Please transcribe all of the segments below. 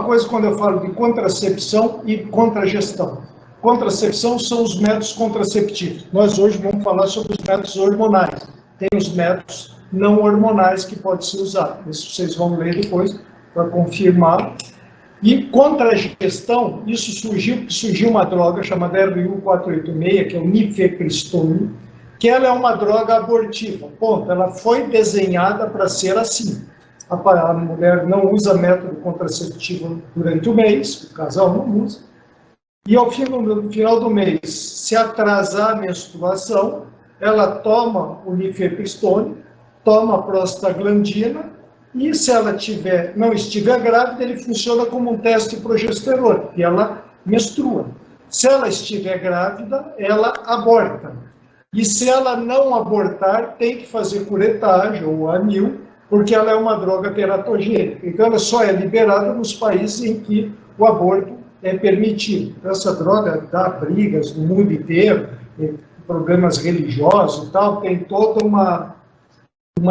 coisa quando eu falo de contracepção e contragestão. Contracepção são os métodos contraceptivos. Nós hoje vamos falar sobre os métodos hormonais. Tem os métodos não hormonais que podem ser usados. Isso vocês vão ler depois para confirmar. E contragestão, isso surgiu uma droga chamada RU486, que é o nifepristone, que ela é uma droga abortiva. Ponto. Ela foi desenhada para ser assim. A mulher não usa método contraceptivo durante o mês, o casal não usa. E ao final do mês, se atrasar a menstruação, ela toma o nifepristone, toma a prostaglandina, e se ela não estiver grávida, ele funciona como um teste de progesterona, e ela menstrua. Se ela estiver grávida, ela aborta. E se ela não abortar, tem que fazer curetagem ou anil, porque ela é uma droga teratogênica. Então, ela só é liberada nos países em que o aborto é permitido. Então, essa droga dá brigas no mundo inteiro, problemas religiosos e tal, tem toda uma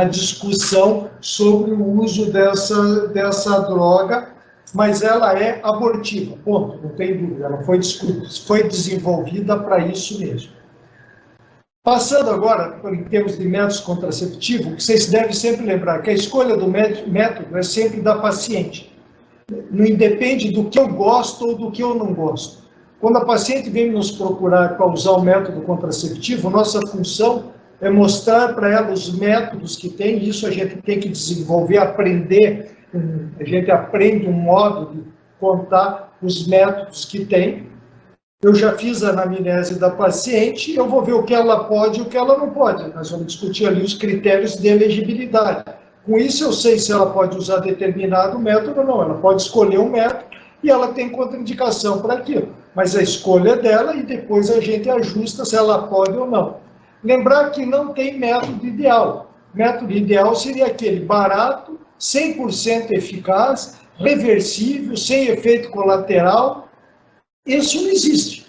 discussão sobre o uso dessa droga, mas ela é abortiva, ponto, não tem dúvida, ela foi desenvolvida para isso mesmo. Passando agora, em termos de métodos contraceptivos, o que vocês devem sempre lembrar que a escolha do método é sempre da paciente. Não independe do que eu gosto ou do que eu não gosto. Quando a paciente vem nos procurar para usar o método contraceptivo, nossa função é mostrar para ela os métodos que tem, isso a gente tem que desenvolver, aprender, a gente aprende um modo de contar os métodos que tem. Eu já fiz a anamnese da paciente, eu vou ver o que ela pode e o que ela não pode. Nós vamos discutir ali os critérios de elegibilidade. Com isso eu sei se ela pode usar determinado método ou não. Ela pode escolher um método e ela tem contraindicação para aquilo. Mas a escolha é dela e depois a gente ajusta se ela pode ou não. Lembrar que não tem método ideal. Método ideal seria aquele barato, 100% eficaz, reversível, sem efeito colateral. Isso não existe.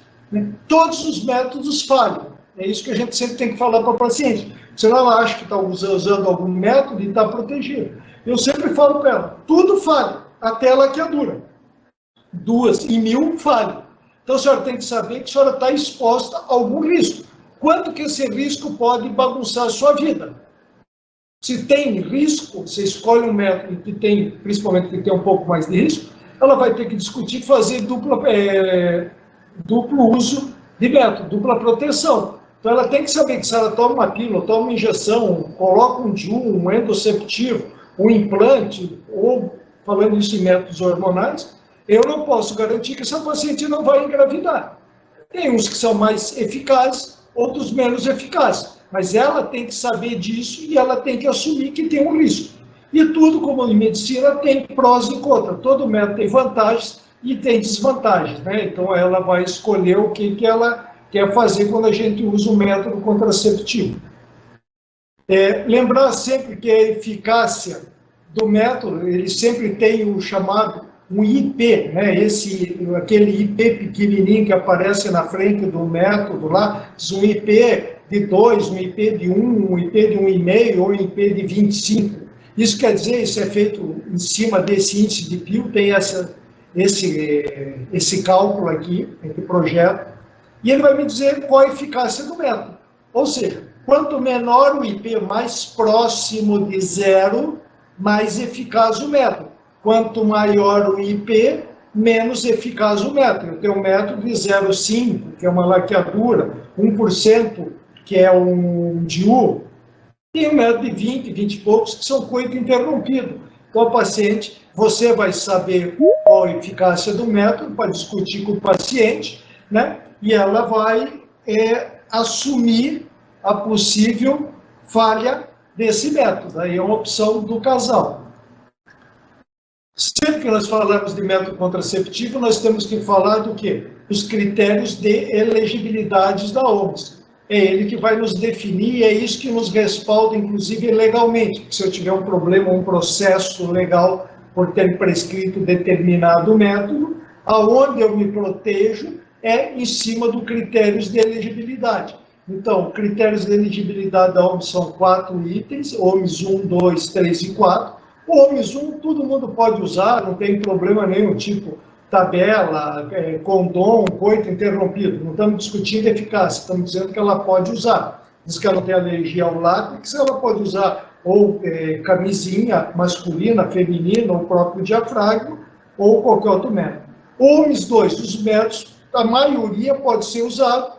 Todos os métodos falham. É isso que a gente sempre tem que falar para o paciente. Senão ela acha que está usando algum método e está protegida. Eu sempre falo para ela, tudo falha, até ela que é dura. 2 em 1000 falham. Então a senhora tem que saber que a senhora está exposta a algum risco. Quanto que esse risco pode bagunçar a sua vida? Se tem risco, você escolhe um método que tem, principalmente que tem um pouco mais de risco, ela vai ter que discutir fazer duplo uso de método, dupla proteção. Então ela tem que saber que se ela toma uma pílula, toma uma injeção, coloca um DIU, um endoseptivo, um implante, ou falando isso em métodos hormonais, eu não posso garantir que essa paciente não vai engravidar. Tem uns que são mais eficazes, outros menos eficazes. Mas ela tem que saber disso e ela tem que assumir que tem um risco. E tudo, como em medicina, tem prós e contras. Todo método tem vantagens e tem desvantagens, né? Então ela vai escolher o que ela quer fazer quando a gente usa o método contraceptivo. Lembrar sempre que a eficácia do método, ele sempre tem o chamado um IP, né? Aquele IP pequenininho que aparece na frente do método lá, um IP de 2, um IP de 1, um IP de 1,5 ou um IP de 25. Isso quer dizer, isso é feito em cima desse índice de Peele, tem esse cálculo aqui, esse projeto, e ele vai me dizer qual a eficácia do método. Ou seja, quanto menor o IP, mais próximo de zero, mais eficaz o método. Quanto maior o IP, menos eficaz o método. Eu tenho um método de 0,5, que é uma laqueadura, 1%, que é um DIU, tem um método de 20, 20 e poucos, que são coito interrompido. Então, a paciente, você vai saber qual a eficácia do método para discutir com o paciente, né? E ela vai assumir a possível falha desse método. Aí é uma opção do casal. Sempre que nós falamos de método contraceptivo, nós temos que falar do quê? Os critérios de elegibilidade da OMS. É ele que vai nos definir e é isso que nos respalda, inclusive, legalmente. Se eu tiver um problema, um processo legal por ter prescrito determinado método, aonde eu me protejo é em cima dos critérios de elegibilidade. Então, critérios de elegibilidade da OMS são 4 itens, OMS 1, 2, 3 e 4. O OMS 1, todo mundo pode usar, não tem problema nenhum, tipo tabela, condom, coito interrompido. Não estamos discutindo eficácia, estamos dizendo que ela pode usar. Diz que ela não tem alergia ao látex, ela pode usar ou camisinha masculina, feminina, ou próprio diafragma, ou qualquer outro método. O OMS 2, os métodos, a maioria pode ser usado,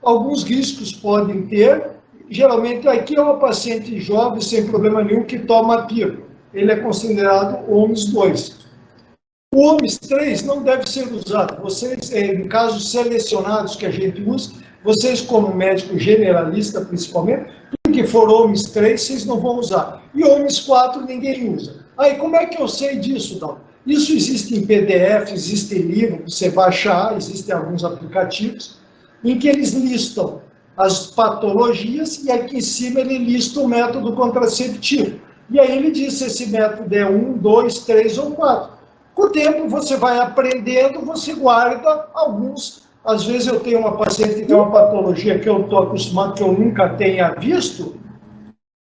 alguns riscos podem ter, geralmente aqui é uma paciente jovem, sem problema nenhum, que toma pílula. Ele é considerado OMS 2. O OMS 3 não deve ser usado. Vocês, em casos selecionados que a gente usa, vocês como médico generalista, principalmente, tudo que for OMS 3, vocês não vão usar. E OMS 4 ninguém usa. Aí, como é que eu sei disso, Dal? Isso existe em PDF, existe em livro, você baixar, existem alguns aplicativos, em que eles listam as patologias e aqui em cima ele lista o método contraceptivo. E aí ele diz se esse método é 1, 2, 3 ou 4. Com o tempo você vai aprendendo, você guarda alguns. Às vezes eu tenho uma paciente que tem uma patologia que eu estou acostumado, que eu nunca tenha visto,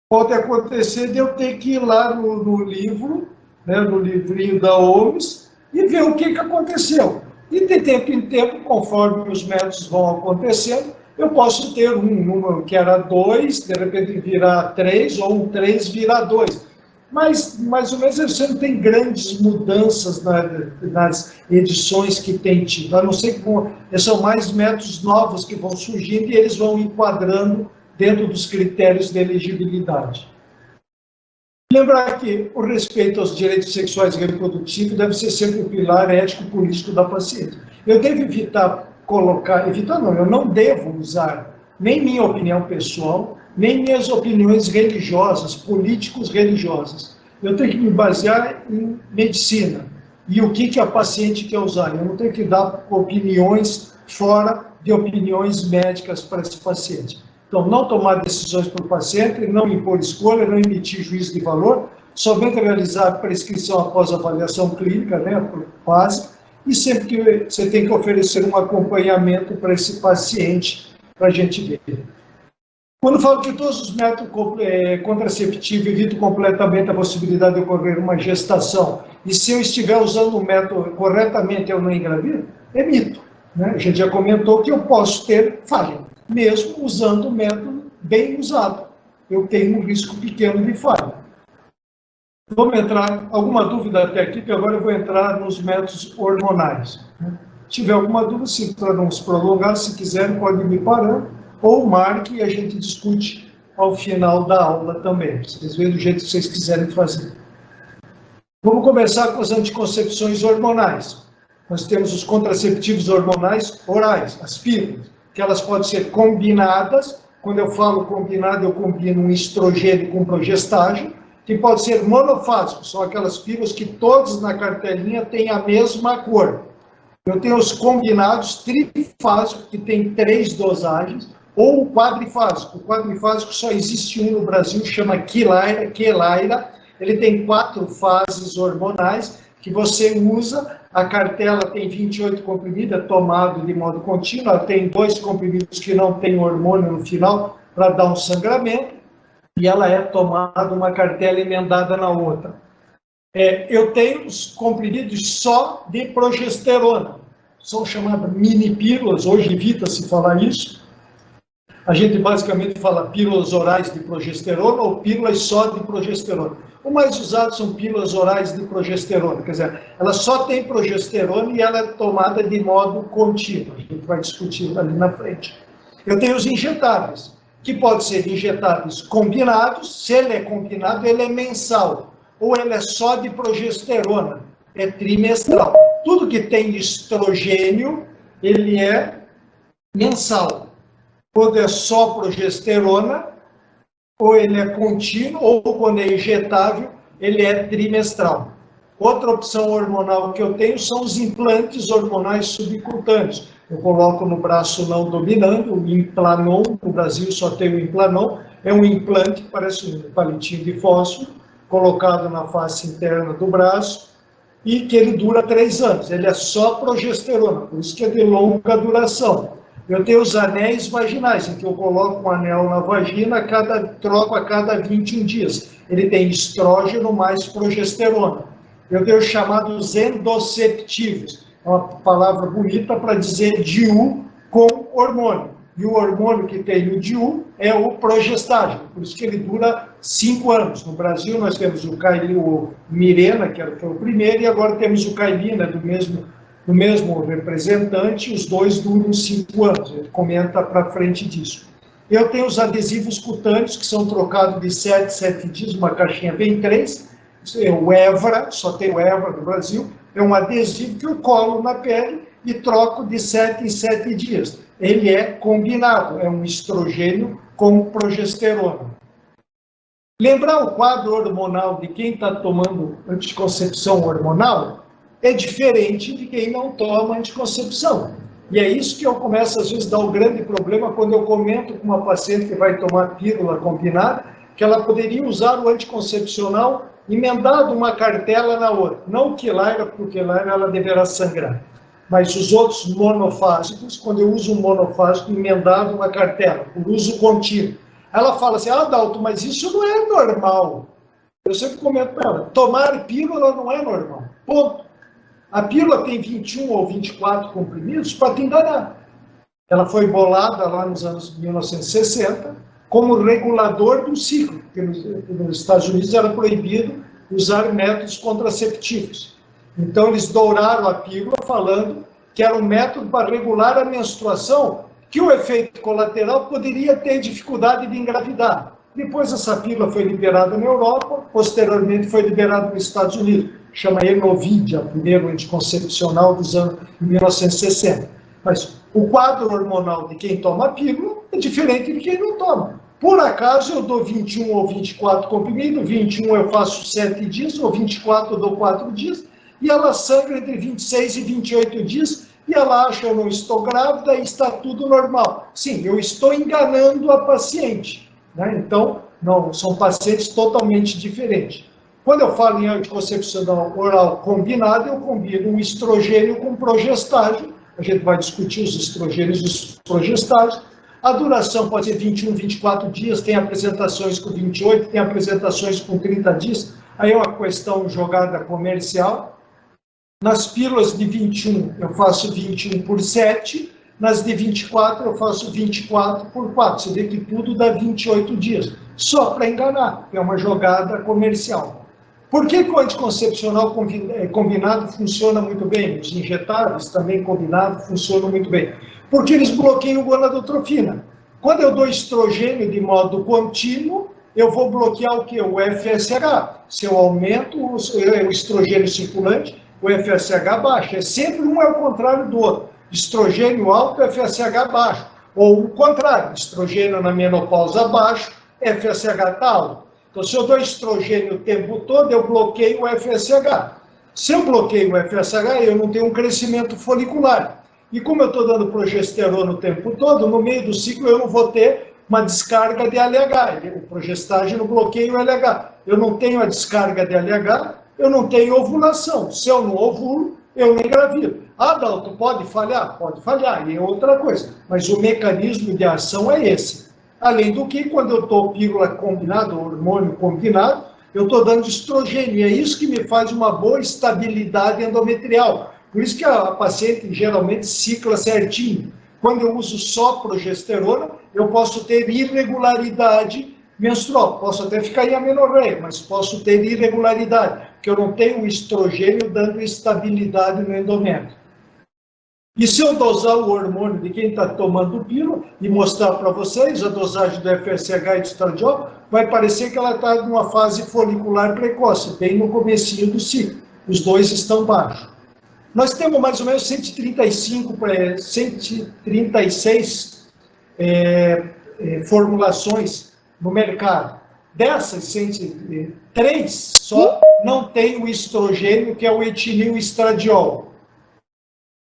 pode acontecer de eu ter que ir lá no livro, né, no livrinho da OMS, e ver o que aconteceu. E de tempo em tempo, conforme os métodos vão acontecendo, eu posso ter um número que era 2, de repente virar 3, ou um 3 virar 2. Mas, mais ou menos, você não tem grandes mudanças nas edições que tem tido. A não ser que são mais métodos novos que vão surgindo e eles vão enquadrando dentro dos critérios de elegibilidade. Lembrar que o respeito aos direitos sexuais e reprodutivos deve ser sempre o pilar ético-político da paciente. Eu devo eu não devo usar nem minha opinião pessoal, nem minhas opiniões religiosas, políticos-religiosas. Eu tenho que me basear em medicina e o que a paciente quer usar. Eu não tenho que dar opiniões fora de opiniões médicas para esse paciente. Então, não tomar decisões para o paciente, não impor escolha, não emitir juízo de valor, somente realizar a prescrição após avaliação clínica, né, básica, e sempre que você tem que oferecer um acompanhamento para esse paciente, para a gente ver. Quando falo que todos os métodos contraceptivos evitam completamente a possibilidade de ocorrer uma gestação, e se eu estiver usando o método corretamente eu não engravido, é mito. Né? A gente já comentou que eu posso ter falha, mesmo usando o método bem usado. Eu tenho um risco pequeno de falha. Vamos entrar, alguma dúvida até aqui, que agora eu vou entrar nos métodos hormonais. Se tiver alguma dúvida, se para não se prolongar, se quiserem, pode me parar, ou marque e a gente discute ao final da aula também. Vocês veem do jeito que vocês quiserem fazer. Vamos começar com as anticoncepções hormonais. Nós temos os contraceptivos hormonais orais, as pílulas, que elas podem ser combinadas. Quando eu falo combinado, eu combino um estrogênio com progestágeno, que pode ser monofásico, são aquelas pílulas que todos na cartelinha têm a mesma cor. Eu tenho os combinados trifásicos, que tem 3 dosagens, ou o quadrifásico. O quadrifásico só existe um no Brasil, chama Quelaira. Ele tem 4 fases hormonais que você usa. A cartela tem 28 comprimidos, é tomado de modo contínuo. Ela tem 2 comprimidos que não tem hormônio no final para dar um sangramento. E ela é tomada uma cartela emendada na outra. Eu tenho os comprimidos só de progesterona. São chamadas mini pílulas, hoje evita-se falar isso. A gente basicamente fala pílulas orais de progesterona ou pílulas só de progesterona. O mais usado são pílulas orais de progesterona, quer dizer, ela só tem progesterona e ela é tomada de modo contínuo. A gente vai discutir ali na frente. Eu tenho os injetáveis, que podem ser injetáveis combinados. Se ele é combinado, ele é mensal. Ou ele é só de progesterona, é trimestral. Tudo que tem estrogênio, ele é mensal. Quando é só progesterona, ou ele é contínuo, ou quando é injetável, ele é trimestral. Outra opção hormonal que eu tenho são os implantes hormonais subcutâneos. Eu coloco no braço não dominando, o Implanon, no Brasil só tem o Implanon, é um implante que parece um palitinho de fósforo, colocado na face interna do braço, e que ele dura 3 anos. Ele é só progesterona, por isso que é de longa duração. Eu tenho os anéis vaginais, em que eu coloco um anel na vagina, troco a cada 21 dias. Ele tem estrógeno mais progesterona. Eu tenho os chamados endoceptivos, é uma palavra bonita para dizer DIU com hormônio. E o hormônio que tem o DIU é o progestágeno, por isso que ele dura 5 anos. No Brasil nós temos o Mirena, que foi o primeiro, e agora temos o Cailina, do mesmo representante, os dois duram 5 anos. Ele comenta para frente disso. Eu tenho os adesivos cutâneos, que são trocados de 7 dias, uma caixinha vem 3. O Evra, só tem o Evra no Brasil, é um adesivo que eu colo na pele e troco de 7 em 7 dias. Ele é combinado, é um estrogênio com progesterona. Lembrar o quadro hormonal de quem está tomando anticoncepção hormonal é diferente de quem não toma anticoncepção. E é isso que eu começo, às vezes, a dar o grande problema quando eu comento com uma paciente que vai tomar pílula combinada, que ela poderia usar o anticoncepcional emendado uma cartela na outra. Não o Quilara, porque o Quilara ela deverá sangrar. Mas os outros monofásicos, quando eu uso um monofásico emendado uma cartela, por uso contínuo. Ela fala assim, Adalto, mas isso não é normal. Eu sempre comento para ela, tomar pílula não é normal. Ponto. A pílula tem 21 ou 24 comprimidos para te enganar. Ela foi bolada lá nos anos 1960 como regulador do ciclo, porque nos Estados Unidos era proibido usar métodos contraceptivos. Então eles douraram a pílula falando que era um método para regular a menstruação, que o efeito colateral poderia ter dificuldade de engravidar. Depois essa pílula foi liberada na Europa, posteriormente foi liberada nos Estados Unidos. Chama Enovidia, primeiro anticoncepcional dos anos 1960. Mas o quadro hormonal de quem toma pílula é diferente de quem não toma. Por acaso eu dou 21 ou 24 comprimidos, 21 eu faço 7 dias, ou 24 eu dou 4 dias, e ela sangra entre 26 e 28 dias, e ela acha que eu não estou grávida e está tudo normal. Sim, eu estou enganando a paciente. Né? Então, não, são pacientes totalmente diferentes. Quando eu falo em anticoncepcional oral combinado, eu combino um estrogênio com progestágeno. A gente vai discutir os estrogênios e os progestágenos. A duração pode ser 21, 24 dias, tem apresentações com 28, tem apresentações com 30 dias. Aí é uma questão jogada comercial. Nas pílulas de 21, eu faço 21 por 7. Nas de 24, eu faço 24 por 4. Você vê que tudo dá 28 dias. Só para enganar, é uma jogada comercial. Por que o anticoncepcional combinado funciona muito bem? Os injetáveis também combinados funcionam muito bem. Porque eles bloqueiam gonadotrofina. Quando eu dou estrogênio de modo contínuo, eu vou bloquear o quê? O FSH. Se eu aumento o estrogênio circulante, o FSH baixa. É sempre um é o contrário do outro. Estrogênio alto, FSH baixo. Ou o contrário, estrogênio na menopausa baixo, FSH está alto. Então, se eu dou estrogênio o tempo todo, eu bloqueio o FSH. Se eu bloqueio o FSH, eu não tenho um crescimento folicular. E como eu estou dando progesterona o tempo todo, no meio do ciclo eu não vou ter uma descarga de LH. O progestágeno bloqueia o LH. Eu não tenho a descarga de LH, eu não tenho ovulação. Se eu não ovulo, eu não engravido. Adalto, pode falhar? Pode falhar, e é outra coisa. Mas o mecanismo de ação é esse. Além do que, quando eu estou pílula combinada, hormônio combinado, eu estou dando estrogênio. E é isso que me faz uma boa estabilidade endometrial. Por isso que a paciente geralmente cicla certinho. Quando eu uso só progesterona, eu posso ter irregularidade menstrual. Posso até ficar em amenorreia, mas posso ter irregularidade, porque eu não tenho o estrogênio dando estabilidade no endométrio. E se eu dosar o hormônio de quem está tomando pílula e mostrar para vocês a dosagem do FSH e do estradiol, vai parecer que ela está numa fase folicular precoce, bem no comecinho do ciclo. Os dois estão baixos. Nós temos mais ou menos 136 formulações no mercado. Dessas, 103 só não tem o estrogênio, que é o etilil-estradiol.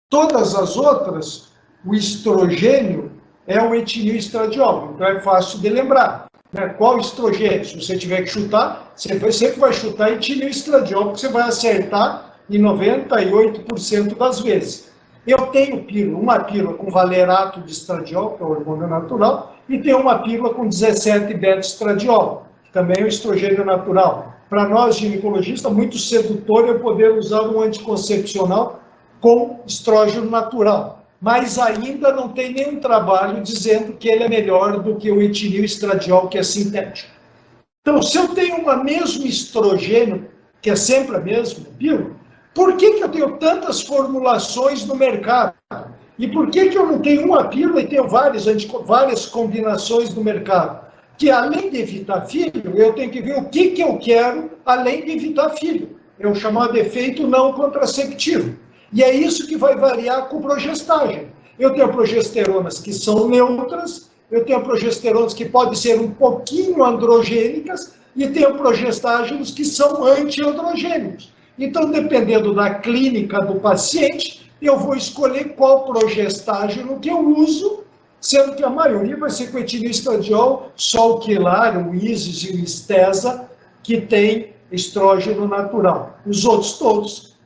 Todas as outras, o estrogênio é o etilil-estradiol. Então é fácil de lembrar. Né? Qual estrogênio? Se você tiver que chutar, você sempre vai chutar etilil-estradiol, porque você vai acertar em 98% das vezes. Eu tenho pílula, uma pílula com valerato de estradiol, que é o hormônio natural, e tenho uma pílula com 17 beta-estradiol, que também é o estrogênio natural. Para nós, ginecologistas, muito sedutor eu poder usar um anticoncepcional com estrógeno natural. Mas ainda não tem nenhum trabalho dizendo que ele é melhor do que o etilil estradiol, que é sintético. Então, se eu tenho uma mesmo estrogênio, que é sempre a mesma pílula, por que eu tenho tantas formulações no mercado? E por que eu não tenho uma pílula e tenho várias combinações no mercado? Que além de evitar filho, eu tenho que ver o que eu quero além de evitar filho. É o chamado efeito não contraceptivo. E é isso que vai variar com progestagem. Eu tenho progesteronas que são neutras, eu tenho progesteronas que podem ser um pouquinho androgênicas e tenho progestágenos que são antiandrogênicos. Então, dependendo da clínica do paciente, eu vou escolher qual progestágeno que eu uso, sendo que a maioria vai ser com etilil estradiol, só o quilar, o ISIS e o Estesa, que tem estrógeno natural. Os outros todos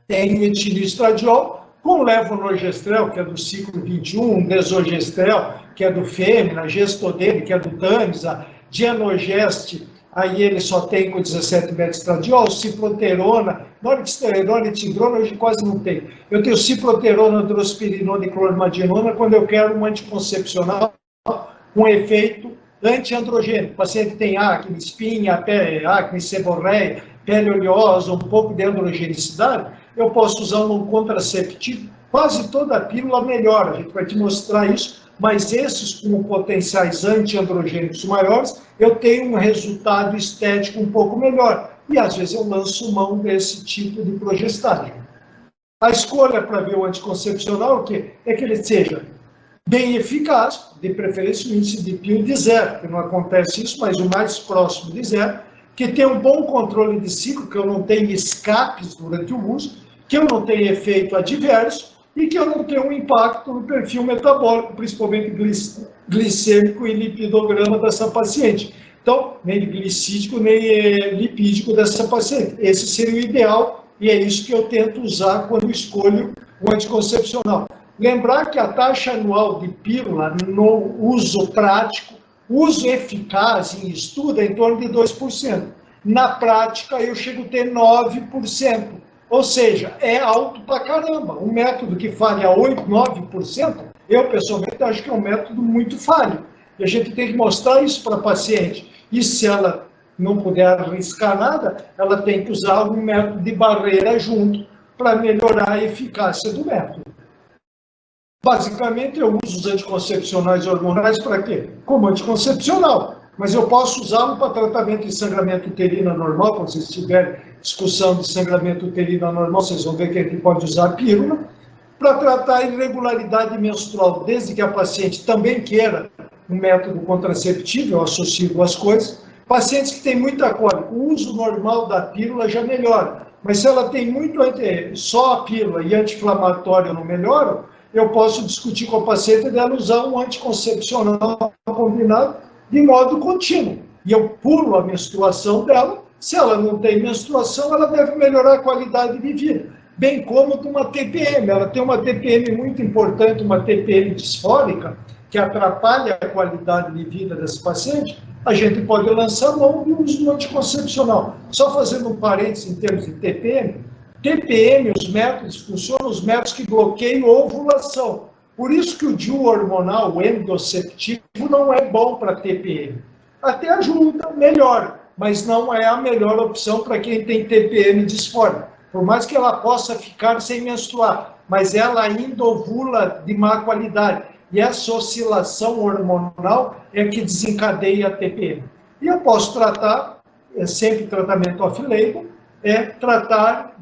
têm o etilil estradiol, com levonorgestrel, que é do ciclo 21, desogestrel, que é do Fêmea, Gestodene, que é do Tamisa, Dienogeste, aí ele só tem com 17 beta-estradiol, ciproterona, noresteroidona e tidrona, hoje quase não tem. Eu tenho ciproterona, drospirinona e clormadinona quando eu quero um anticoncepcional com efeito antiandrogênico. O paciente tem acne, espinha, acne, seborreia, pele oleosa, um pouco de androgenicidade, eu posso usar um contraceptivo. Quase toda a pílula melhora, a gente vai te mostrar isso, mas esses com potenciais antiandrogênicos maiores, eu tenho um resultado estético um pouco melhor. E às vezes eu lanço mão desse tipo de progestagem. A escolha para ver o anticoncepcional é que ele seja bem eficaz, de preferência o índice de PIL de zero, que não acontece isso, mas o mais próximo de zero, que tenha um bom controle de ciclo, que eu não tenha escapes durante o uso, que eu não tenha efeito adverso, e que eu não tenha um impacto no perfil metabólico, principalmente glicêmico e lipidograma dessa paciente. Então, nem glicídico, nem lipídico dessa paciente. Esse seria o ideal, e é isso que eu tento usar quando escolho o anticoncepcional. Lembrar que a taxa anual de pílula no uso prático, uso eficaz em estudo, é em torno de 2%. Na prática, eu chego a ter 9%. Ou seja, é alto pra caramba. Um método que falha 8%, 9%, eu pessoalmente acho que é um método muito falho. E a gente tem que mostrar isso para a paciente. E se ela não puder arriscar nada, ela tem que usar algum método de barreira junto para melhorar a eficácia do método. Basicamente, eu uso os anticoncepcionais hormonais para quê? Como anticoncepcional. Mas eu posso usá-lo para tratamento de sangramento uterino anormal. Quando vocês tiverem discussão de sangramento uterino anormal, vocês vão ver que a gente pode usar a pílula. Para tratar a irregularidade menstrual, desde que a paciente também queira um método contraceptivo, eu associo duas coisas. Pacientes que têm muita cólica, o uso normal da pílula já melhora. Mas se ela tem muito só a pílula e anti-inflamatório não melhora, eu posso discutir com a paciente dela usar um anticoncepcional combinado de modo contínuo. E eu pulo a menstruação dela. Se ela não tem menstruação, ela deve melhorar a qualidade de vida. Bem como de uma TPM. Ela tem uma TPM muito importante, uma TPM disfórica, que atrapalha a qualidade de vida desse paciente. A gente pode lançar mão do uso do anticoncepcional. Só fazendo um parênteses em termos de TPM. TPM, os métodos funcionam, os métodos que bloqueiam a ovulação. Por isso que o DIU hormonal, o endoceptivo, não é bom para TPM. Até ajuda, melhora, mas não é a melhor opção para quem tem TPM disfórica. Por mais que ela possa ficar sem menstruar, mas ela ainda ovula de má qualidade. E essa oscilação hormonal é que desencadeia a TPM. E eu posso tratar, sempre tratamento off-label, tratar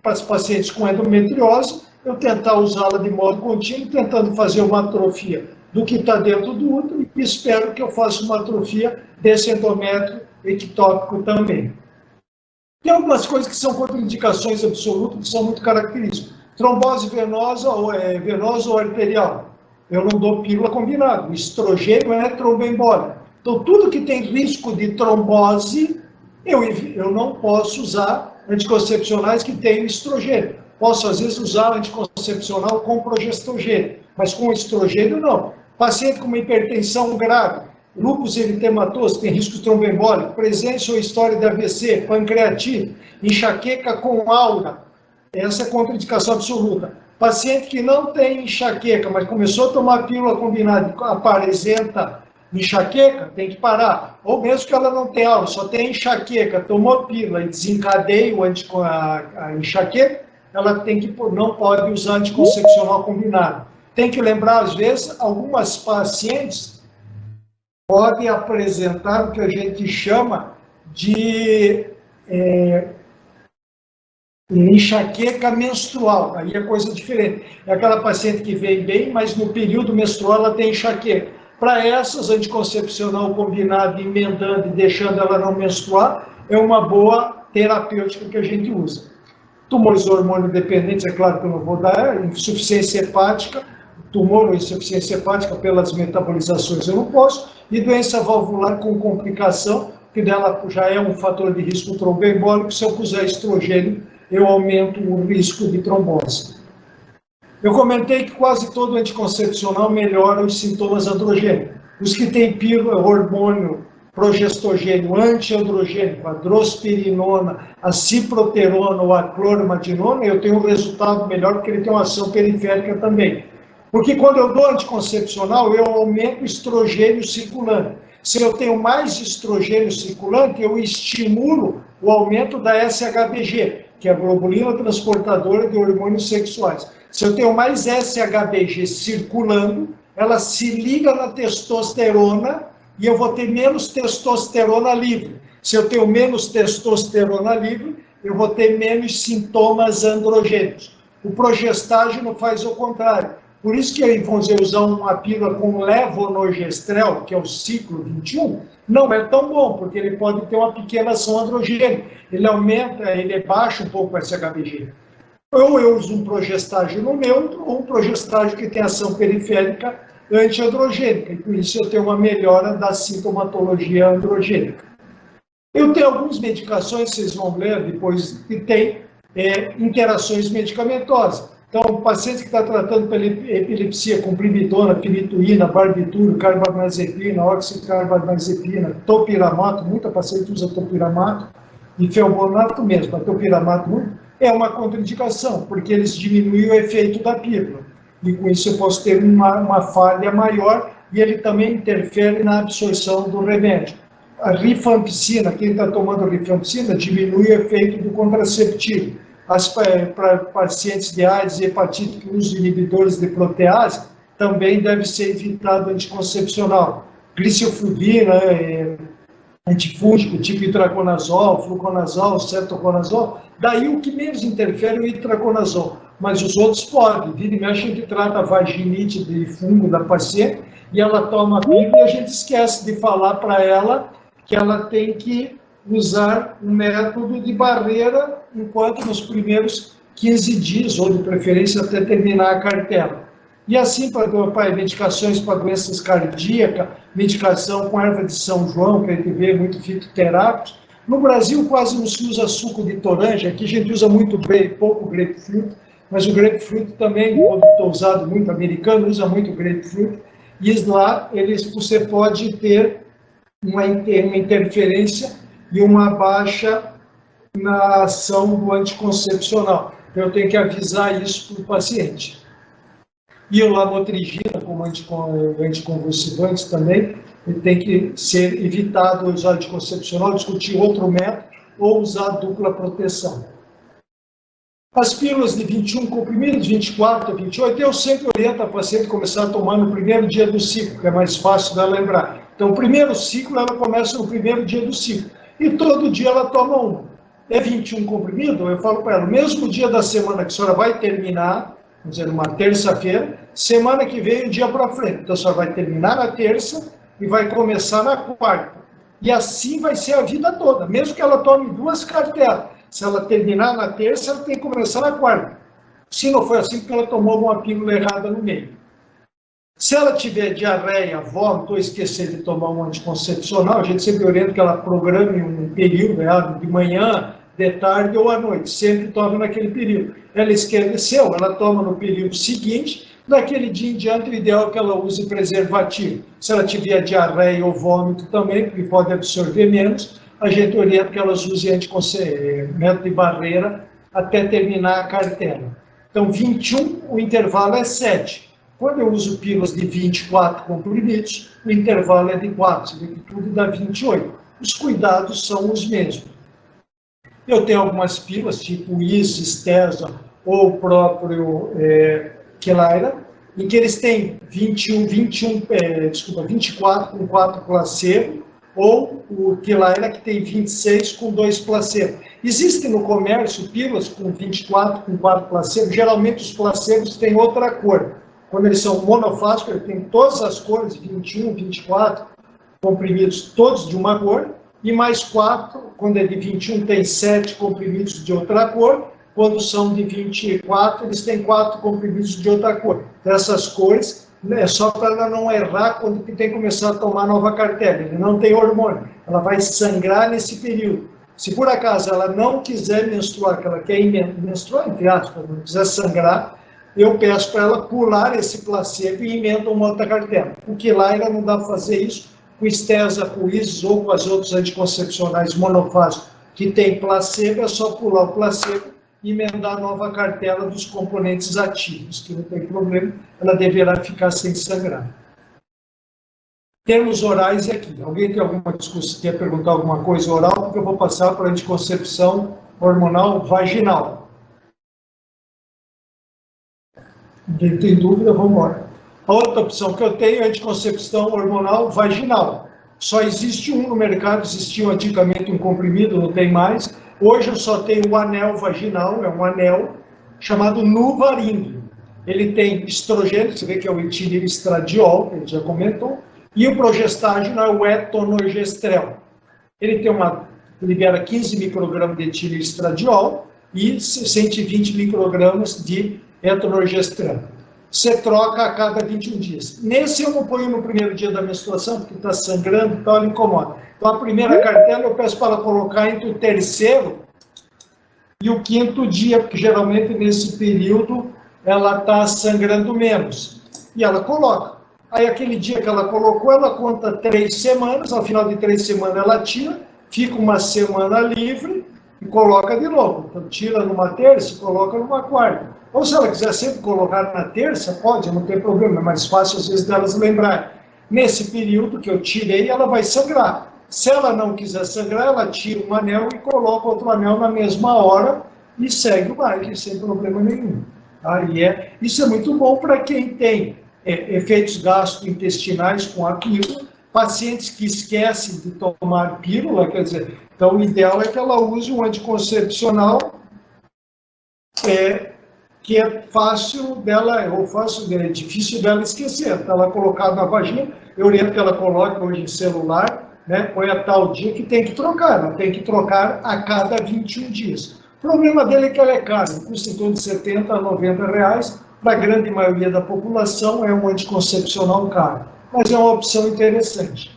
para os pacientes com endometriose, eu tentar usá-la de modo contínuo, tentando fazer uma atrofia do que está dentro do útero e espero que eu faça uma atrofia desse endométrio ectópico também. Tem algumas coisas que são contraindicações absolutas, que são muito características. Trombose venosa ou arterial. Eu não dou pílula combinada. O estrogênio é tromboembólico. Então, tudo que tem risco de trombose, eu não posso usar anticoncepcionais que tenham estrogênio. posso, às vezes, usar anticoncepcional com progestogênio, mas com estrogênio, não. Paciente com uma hipertensão grave, lúpus eritematoso, tem risco tromboembólico, presença ou história de AVC, pancreatite, enxaqueca com aura, essa é contraindicação absoluta. Paciente que não tem enxaqueca, mas começou a tomar pílula combinada e apresenta enxaqueca, tem que parar. Ou mesmo que ela não tenha aura, só tem enxaqueca, tomou pílula e desencadeia a enxaqueca, ela não pode usar anticoncepcional combinado. Tem que lembrar, às vezes, algumas pacientes podem apresentar o que a gente chama de enxaqueca menstrual. Aí é coisa diferente. É aquela paciente que vem bem, mas no período menstrual ela tem enxaqueca. Para essas, anticoncepcional combinado, emendando e deixando ela não menstruar, é uma boa terapêutica que a gente usa. Tumores hormônio dependentes, é claro que eu não vou dar, insuficiência hepática, tumor ou insuficiência hepática pelas metabolizações eu não posso, e doença valvular com complicação, que dela já é um fator de risco tromboembólico, se eu puser estrogênio, eu aumento o risco de trombose. Eu comentei que quase todo anticoncepcional melhora os sintomas androgênicos. Os que têm hormônio progestogênio antiandrogênico, a drospirinona, a ciproterona ou a clormadinona, eu tenho um resultado melhor porque ele tem uma ação periférica também. Porque quando eu dou anticoncepcional, eu aumento o estrogênio circulante. Se eu tenho mais estrogênio circulante, eu estimulo o aumento da SHBG, que é a globulina transportadora de hormônios sexuais. Se eu tenho mais SHBG circulando, ela se liga na testosterona e eu vou ter menos testosterona livre. Se eu tenho menos testosterona livre, eu vou ter menos sintomas androgênicos. O progestágeno faz o contrário. Por isso que, vamos dizer, usar uma pílula com levonorgestrel, que é o ciclo 21, não é tão bom, porque ele pode ter uma pequena ação androgênica. Ele aumenta, ele baixa um pouco o SHBG. Ou eu uso um progestágeno neutro, ou um progestágeno que tem ação periférica antiandrogênica. E por isso eu tenho uma melhora da sintomatologia androgênica. Eu tenho algumas medicações, vocês vão ler depois, que tem interações medicamentosas. Então, o paciente que está tratando epilepsia com primidona, pirituína, barbitúrio, carbamazepina, oxicarbamazepina, topiramato, muita paciente usa topiramato, e felbonato mesmo, a topiramato é uma contraindicação, porque eles diminuem o efeito da pílula. E com isso eu posso ter uma falha maior, e ele também interfere na absorção do remédio. A rifampicina, quem está tomando rifampicina, diminui o efeito do contraceptivo. Para pacientes de AIDS e hepatite que usam inibidores de protease, também deve ser evitado anticoncepcional. Glicilfruvina, antifúngico, tipo itraconazol, fluconazol, cetoconazol, daí o que menos interfere é o itraconazol, mas os outros podem. Vira e mexe, a gente trata a vaginite de fungo da paciente e ela toma a pílula e a gente esquece de falar para ela que ela tem que usar um método de barreira enquanto nos primeiros 15 dias, ou de preferência até terminar a cartela. E assim, para medicações para doenças cardíacas, medicação com erva de São João, que a gente vê muito fitoterápicos. No Brasil quase não se usa suco de toranja, aqui a gente usa muito pouco grapefruit, mas o grapefruit também, quando está usado muito, americano usa muito grapefruit, e lá você pode ter uma interferência e uma baixa na ação do anticoncepcional. Então, eu tenho que avisar isso para o paciente. E o lamotrigina, como anticonvulsivantes também, tem que ser evitado usar anticoncepcional, discutir outro método, ou usar dupla proteção. As pílulas de 21 comprimidos, 24 a 28, eu sempre oriento a paciente a começar a tomar no primeiro dia do ciclo, que é mais fácil dela lembrar. Então, o primeiro ciclo, ela começa no primeiro dia do ciclo. E todo dia ela toma uma. É 21 comprimido? Eu falo para ela, o mesmo dia da semana que a senhora vai terminar, vamos dizer, uma terça-feira, semana que vem, o dia para frente. Então, a senhora vai terminar na terça e vai começar na quarta. E assim vai ser a vida toda, mesmo que ela tome 2 cartelas. Se ela terminar na terça, ela tem que começar na quarta. Se não for assim, porque ela tomou uma pílula errada no meio. Se ela tiver diarreia, vômito ou esquecer de tomar um anticoncepcional, a gente sempre orienta que ela programe um período, de manhã, de tarde ou à noite, sempre toma naquele período. Ela esqueceu, ela toma no período seguinte, daquele dia em diante, o ideal é que ela use preservativo. Se ela tiver diarreia ou vômito também, porque pode absorver menos, a gente orienta que elas usem método de barreira até terminar a cartela. Então, 21, o intervalo é 7. Quando eu uso pílulas de 24 comprimidos, o intervalo é de 4, você vê que tudo dá 28. Os cuidados são os mesmos. Eu tenho algumas pílulas, tipo IS, Stesa ou o próprio Kelaira, em que eles têm 24 com 4 placebo, ou o Kelaira que tem 26 com 2 placebo. Existem no comércio pílulas com 24 com 4 placebo, geralmente os placebos têm outra cor. Quando eles são monofásicos, ele tem todas as cores, 21, 24 comprimidos, todos de uma cor, e mais 4, quando é de 21, tem 7 comprimidos de outra cor, quando são de 24, eles têm 4 comprimidos de outra cor. Dessas cores, é só para ela não errar quando tem que começar a tomar nova cartela. Ele não tem hormônio, ela vai sangrar nesse período. Se por acaso ela não quiser menstruar, que ela quer menstruar, entre aspas, não quiser sangrar, eu peço para ela pular esse placebo e emenda uma outra cartela. O Kelaira não dá para fazer isso, com Stesa, com IS ou com as outras anticoncepcionais monofásicos que tem placebo, é só pular o placebo e emendar a nova cartela dos componentes ativos, que não tem problema, ela deverá ficar sem sangrar. Termos orais aqui. Alguém tem alguma discussão, quer perguntar alguma coisa oral? Porque eu vou passar para a anticoncepção hormonal vaginal. Ninguém tem dúvida, vamos embora. A outra opção que eu tenho é anticoncepção hormonal vaginal. Só existe um no mercado, existia antigamente um comprimido, não tem mais. Hoje eu só tenho o anel vaginal, é um anel chamado Nuvaring. Ele tem estrogênio, você vê que é o etileristradiol, que a gente já comentou, e o progestágeno é o etonorgestrel. Ele libera 15 microgramas de etileristradiol e 120 microgramas de etonorgestrel. Você troca a cada 21 dias. Nesse eu não ponho no primeiro dia da menstruação, porque está sangrando e tal, ele incomoda. Então a primeira cartela eu peço para ela colocar entre o terceiro e o quinto dia, porque geralmente nesse período ela está sangrando menos. E ela coloca. Aí aquele dia que ela colocou, ela conta 3 semanas, ao final de 3 semanas ela tira, fica uma semana livre e coloca de novo. Então tira numa terça e coloca numa quarta. Ou se ela quiser sempre colocar na terça, pode, não tem problema, é mais fácil às vezes delas lembrarem. Nesse período que eu tirei, ela vai sangrar. Se ela não quiser sangrar, ela tira um anel e coloca outro anel na mesma hora e segue o baile, sem problema nenhum. Isso é muito bom para quem tem efeitos gastrointestinais com a pílula, pacientes que esquecem de tomar pílula, quer dizer, então o ideal é que ela use um anticoncepcional que é fácil dela, é difícil dela esquecer. Está lá colocado na vagina, eu oriento que ela coloque hoje em celular, né, põe a tal dia que tem que trocar, ela tem que trocar a cada 21 dias. O problema dele é que ela é cara, custa em torno de 70 a 90 reais, para a grande maioria da população é um anticoncepcional caro, mas é uma opção interessante.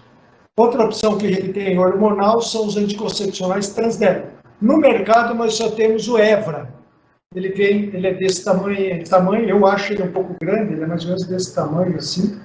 Outra opção que a gente tem hormonal são os anticoncepcionais transdérmicos. No mercado nós só temos o Evra. Ele é desse tamanho, eu acho ele um pouco grande, ele é mais ou menos desse tamanho assim.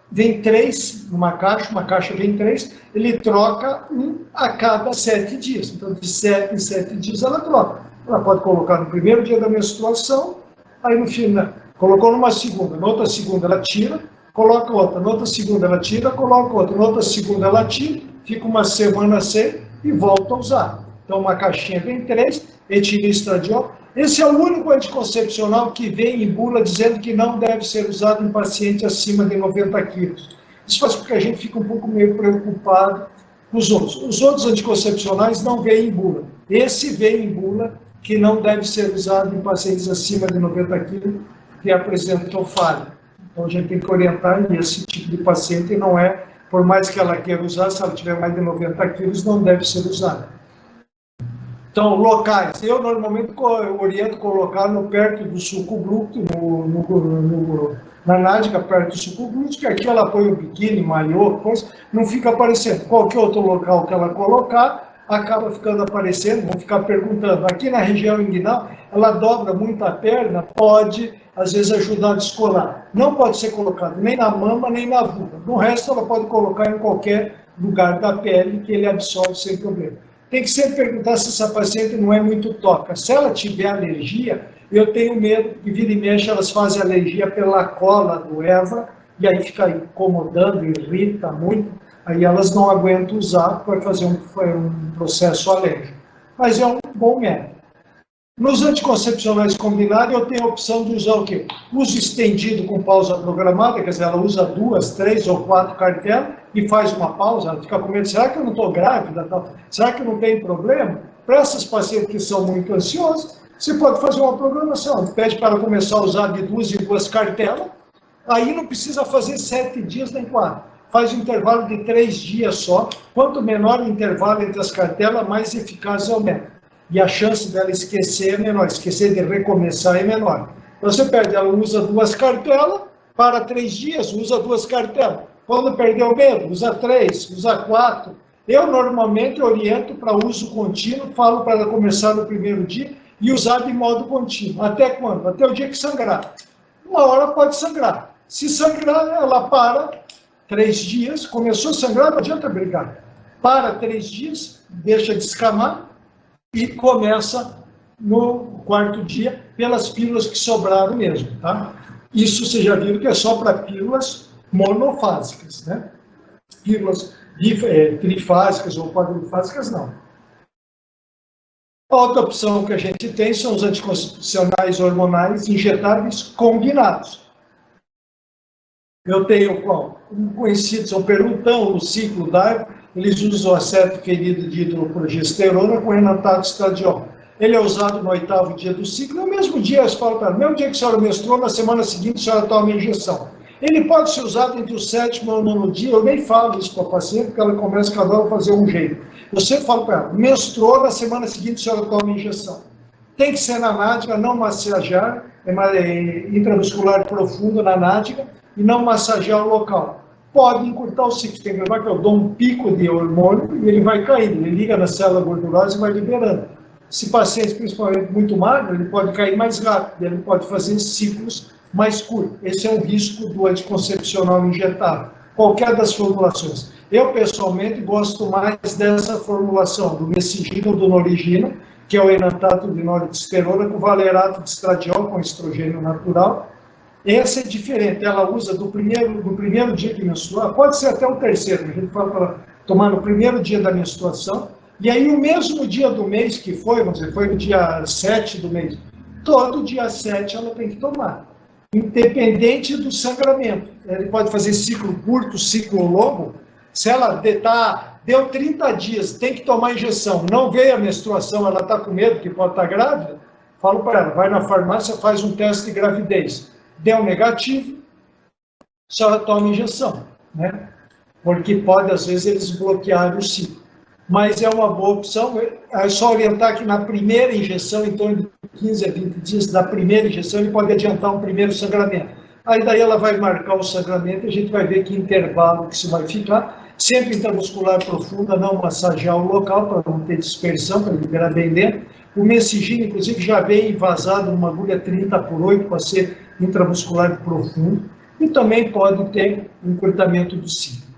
Vem 3 numa caixa vem 3, ele troca um a cada 7 dias. Então, de 7 em 7 dias ela troca. Ela pode colocar no primeiro dia da menstruação, aí no final, colocou numa segunda, na outra segunda ela tira, coloca outra, na outra segunda ela tira, coloca outra, na outra segunda ela tira, fica uma semana sem e volta a usar. Então, uma caixinha vem 3, etileristradiol. Esse é o único anticoncepcional que vem em bula dizendo que não deve ser usado em paciente acima de 90 quilos. Isso faz com que a gente fique um pouco meio preocupado com os outros. Os outros anticoncepcionais não vêm em bula. Esse vem em bula que não deve ser usado em pacientes acima de 90 quilos que apresentam falha. Então, a gente tem que orientar esse tipo de paciente não é, por mais que ela queira usar, se ela tiver mais de 90 quilos, não deve ser usada. Então, locais. Eu normalmente oriento colocar perto do suco glúteo, na nádiga, perto do suco glúteo, que aqui ela põe o biquíni, maiô, coisa, não fica aparecendo. Qualquer outro local que ela colocar, acaba ficando aparecendo, vão ficar perguntando. Aqui na região inguinal, ela dobra muito a perna, pode, às vezes, ajudar a descolar. Não pode ser colocado nem na mama, nem na vulva. No resto, ela pode colocar em qualquer lugar da pele que ele absorve sem problema. Tem que sempre perguntar se essa paciente não é muito tóxica. Se ela tiver alergia, eu tenho medo que vira e mexe, elas fazem alergia pela cola do Eva, e aí fica incomodando, irrita muito, aí elas não aguentam usar, vai fazer um processo alérgico. Mas é um bom método. Nos anticoncepcionais combinados, eu tenho a opção de usar o quê? Uso estendido com pausa programada, quer dizer, ela usa 2, 3 ou 4 cartelas e faz uma pausa, ela fica com medo, será que eu não estou grávida? Será que não tem problema? Para essas pacientes que são muito ansiosas, você pode fazer uma programação, pede para começar a usar de 2 em 2 cartelas, aí não precisa fazer 7 dias nem 4. Faz um intervalo de 3 dias só. Quanto menor o intervalo entre as cartelas, mais eficaz é o método. E a chance dela esquecer é menor, esquecer de recomeçar é menor. Você perde, ela usa 2 cartelas, para 3 dias, usa 2 cartelas. Quando perdeu o medo, usa 3, usa 4. Eu normalmente oriento para uso contínuo, falo para ela começar no primeiro dia e usar de modo contínuo. Até quando? Até o dia que sangrar. Uma hora pode sangrar. Se sangrar, ela para 3 dias, começou a sangrar, não adianta brigar. Para 3 dias, deixa descamar e começa no 4º dia pelas pílulas que sobraram mesmo, tá? Isso vocês já viram que é só para pílulas monofásicas, né? Pílulas trifásicas ou quadrifásicas, não. A outra opção que a gente tem são os anticoncepcionais hormonais injetáveis combinados. Eu tenho qual? Conhecidos são o Perlutão, o Ciclo Dark, eles usam o aceto querido de hidroprogesterona com enantato estradiol. Ele é usado no 8º dia do ciclo, no mesmo dia, eles falam para no mesmo dia que a senhora menstruou, na semana seguinte a senhora toma a injeção. Ele pode ser usado entre o 7º e o 9º dia, eu nem falo isso para a paciente, porque ela começa cada hora a fazer um jeito. Eu sempre falo para ela, menstruou, na semana seguinte a senhora toma a injeção. Tem que ser na nádega, não massagear, intramuscular profundo na nádega, e não massagear o local. Pode encurtar o ciclo, tem que lembrar que eu dou um pico de hormônio e ele vai caindo, ele liga na célula gordurosa e vai liberando. Se paciente principalmente muito magro, ele pode cair mais rápido, ele pode fazer ciclos mais curtos. Esse é um risco do anticoncepcional injetável, qualquer das formulações. Eu, pessoalmente, gosto mais dessa formulação, do Mesigina ou do Norigina, que é o enantato de noritesterona com valerato de estradiol com estrogênio natural. Essa é diferente, ela usa do primeiro dia que menstrua, pode ser até o 3º, a gente fala para tomar no primeiro dia da menstruação, e aí o mesmo dia do mês que foi, vamos dizer, foi no dia 7 do mês, todo dia 7 ela tem que tomar, independente do sangramento. Ele pode fazer ciclo curto, ciclo longo, se ela deu 30 dias, tem que tomar injeção, não veio a menstruação, ela está com medo que pode estar grávida, falo para ela, vai na farmácia, faz um teste de gravidez. Deu negativo, só toma injeção, né? Porque pode, às vezes, eles bloquearem o ciclo. Mas é uma boa opção, é só orientar que na primeira injeção, em torno de 15 a 20 dias da primeira injeção, ele pode adiantar um primeiro sangramento. Aí daí ela vai marcar o sangramento e a gente vai ver que intervalo que isso vai ficar. Sempre intramuscular profunda, não massagear o local para não ter dispersão, para liberar bem dentro. O Mesigina, inclusive, já vem envasado numa agulha 30/8 para ser intramuscular profundo e também pode ter encurtamento do ciclo.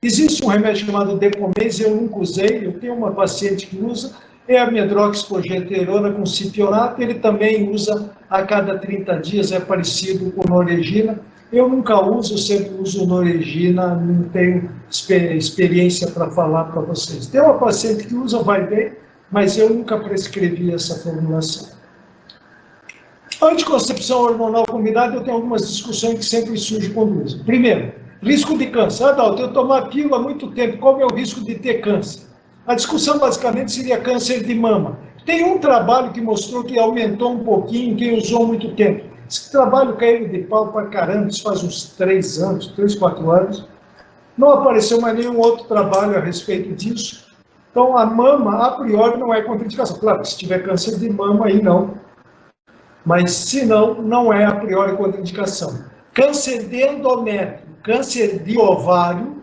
Existe um remédio chamado Depomex, eu nunca usei, eu tenho uma paciente que usa, é a medroxprogesterona com cipionato, ele também usa a cada 30 dias, é parecido com Norigina. Eu nunca uso, eu sempre uso Norigina, não tenho experiência para falar para vocês. Tem uma paciente que usa, vai bem, mas eu nunca prescrevi essa formulação. Anticoncepção hormonal combinada, eu tenho algumas discussões que sempre surgem quando uso. Primeiro, risco de câncer. Adalto, eu tomar pílula há muito tempo, qual é o risco de ter câncer? A discussão basicamente seria câncer de mama. Tem um trabalho que mostrou que aumentou um pouquinho quem usou muito tempo. Esse trabalho caiu de pau para caramba, isso faz uns 3 anos, 3, 4 anos. Não apareceu mais nenhum outro trabalho a respeito disso. Então, a mama, a priori, não é contraindicação. Claro, se tiver câncer de mama, aí não. Mas, se não, não é a priori contraindicação. Câncer de endométrio, câncer de ovário,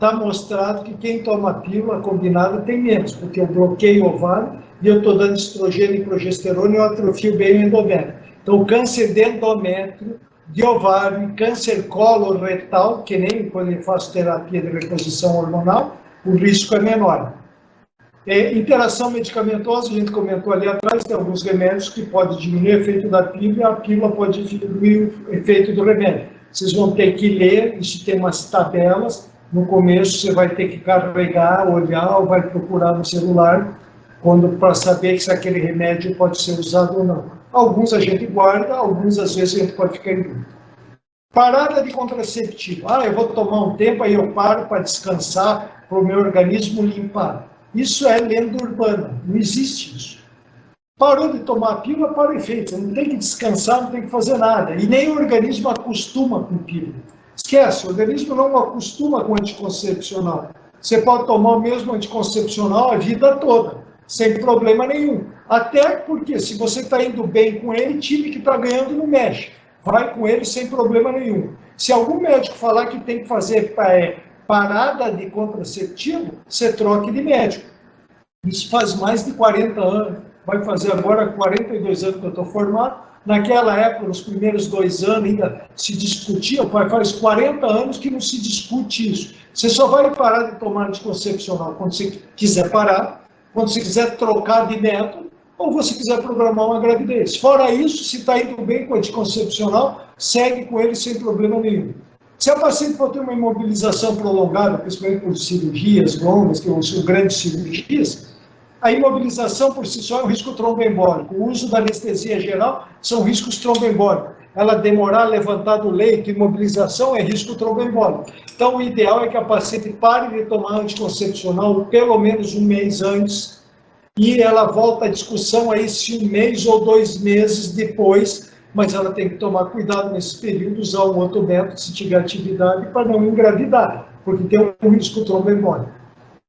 está mostrado que quem toma pílula combinada tem menos, porque eu bloqueio o ovário e eu estou dando estrogênio e progesterona e eu atrofio bem o endométrio. Então, câncer de endométrio, de ovário, câncer coloretal, que nem quando eu faço terapia de reposição hormonal, o risco é menor. Interação medicamentosa, a gente comentou ali atrás, tem alguns remédios que podem diminuir o efeito da pílula e a pílula pode diminuir o efeito do remédio. Vocês vão ter que ler, isso tem umas tabelas, no começo você vai ter que carregar, olhar ou vai procurar no celular para saber se aquele remédio pode ser usado ou não. Alguns a gente guarda, alguns às vezes a gente pode ficar em dúvida. Parada de contraceptivo. Eu vou tomar um tempo, aí eu paro para descansar, para o meu organismo limpar. Isso é lenda urbana, não existe isso. Parou de tomar a pílula, para o efeito. Você não tem que descansar, não tem que fazer nada. E nem o organismo acostuma com pílula. Esquece, o organismo não acostuma com anticoncepcional. Você pode tomar o mesmo anticoncepcional a vida toda, sem problema nenhum. Até porque, se você está indo bem com ele, time que está ganhando não mexe. Vai com ele sem problema nenhum. Se algum médico falar que tem que fazer parada de contraceptivo, você troque de médico. Isso faz mais de 40 anos. Vai fazer agora 42 anos que eu estou formado. Naquela época, nos primeiros 2 anos, ainda se discutia, faz 40 anos que não se discute isso. Você só vai parar de tomar anticoncepcional quando você quiser parar, quando você quiser trocar de método, ou você quiser programar uma gravidez. Fora isso, se está indo bem com o anticoncepcional, segue com ele sem problema nenhum. Se a paciente for ter uma imobilização prolongada, principalmente por cirurgias longas, que são grandes cirurgias, a imobilização por si só é um risco tromboembólico. O uso da anestesia geral são riscos tromboembólicos. Ela demorar a levantar do leito, imobilização é risco tromboembólico. Então, o ideal é que a paciente pare de tomar anticoncepcional pelo menos 1 mês antes e ela volta à discussão aí se 1 mês ou 2 meses depois, mas ela tem que tomar cuidado nesse período, usar um outro método, se tiver atividade, para não engravidar, porque tem um risco tromboembólico.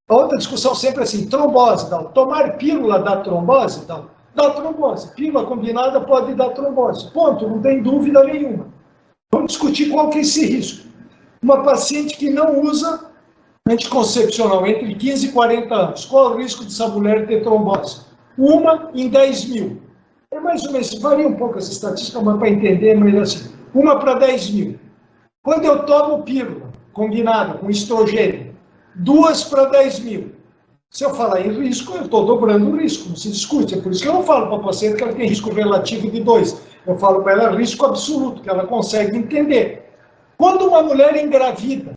A outra discussão sempre é assim, trombose, tomar pílula dá trombose? Dá trombose. Pílula combinada pode dar trombose. Ponto, não tem dúvida nenhuma. Vamos discutir qual que é esse risco. Uma paciente que não usa anticoncepcional entre 15 e 40 anos, qual é o risco dessa mulher ter trombose? 1 em 10 mil. É mais ou menos, varia um pouco essa estatística, mas para entender, mas assim, 1 para 10 mil. Quando eu tomo pílula combinada com estrogênio, 2 para 10 mil. Se eu falar em risco, eu estou dobrando o risco, não se discute. É por isso que eu não falo para a paciente que ela tem risco relativo de 2. Eu falo para ela risco absoluto, que ela consegue entender. Quando uma mulher engravida,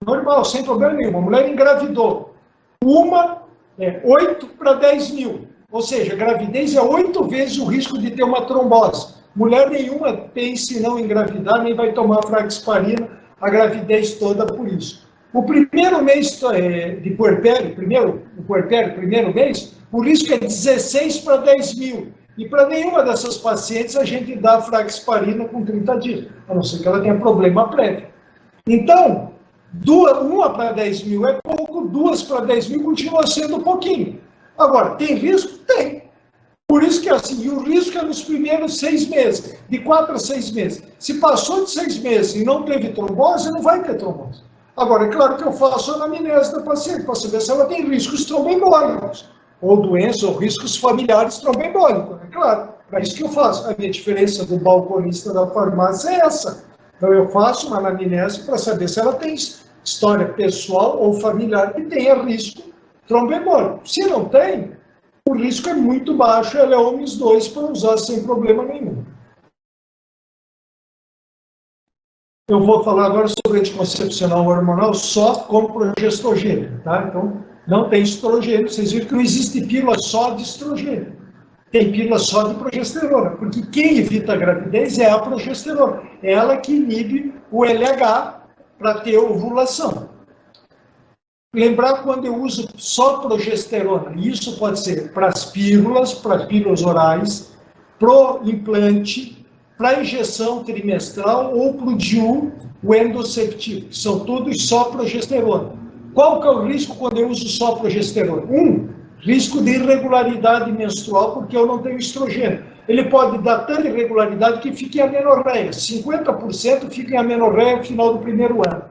normal, sem problema nenhum, uma mulher engravidou, 8 para 10 mil. Ou seja, a gravidez é 8 vezes o risco de ter uma trombose. Mulher nenhuma pense em não engravidar, nem vai tomar fraxparina a gravidez toda por isso. O primeiro mês de puerpério, primeiro mês, o risco é 16 para 10 mil. E para nenhuma dessas pacientes a gente dá fraxparina com 30 dias, a não ser que ela tenha problema prévio. Então, 1 para 10 mil é pouco, 2 para 10 mil continua sendo pouquinho. Agora, tem risco? Tem. Por isso que assim, e o risco é nos primeiros 6 meses, de 4 a 6 meses. Se passou de 6 meses e não teve trombose, não vai ter trombose. Agora, é claro que eu faço a anamnese da paciente para saber se ela tem riscos tromboembólicos, ou doenças, ou riscos familiares tromboembólicos, é claro. É isso que eu faço. A minha diferença do balconista da farmácia é essa. Então, eu faço uma anamnese para saber se ela tem história pessoal ou familiar que tenha risco tromboembólico. Se não tem, o risco é muito baixo, ela é OMS 2 para usar sem problema nenhum. Eu vou falar agora sobre anticoncepcional hormonal só com progestogênio, tá? Então, não tem estrogênio. Vocês viram que não existe pílula só de estrogênio. Tem pílula só de progesterona, porque quem evita a gravidez é a progesterona. É ela que inibe o LH para ter ovulação. Lembrar quando eu uso só progesterona, isso pode ser para as pílulas orais, pro implante, para injeção trimestral ou para o DIU, o endoceptivo, que são todos só progesterona. Qual que é o risco quando eu uso só progesterona? Risco de irregularidade menstrual, porque eu não tenho estrogênio. Ele pode dar tanta irregularidade que fique em amenorreia. 50% fica em amenorreia no final do primeiro ano.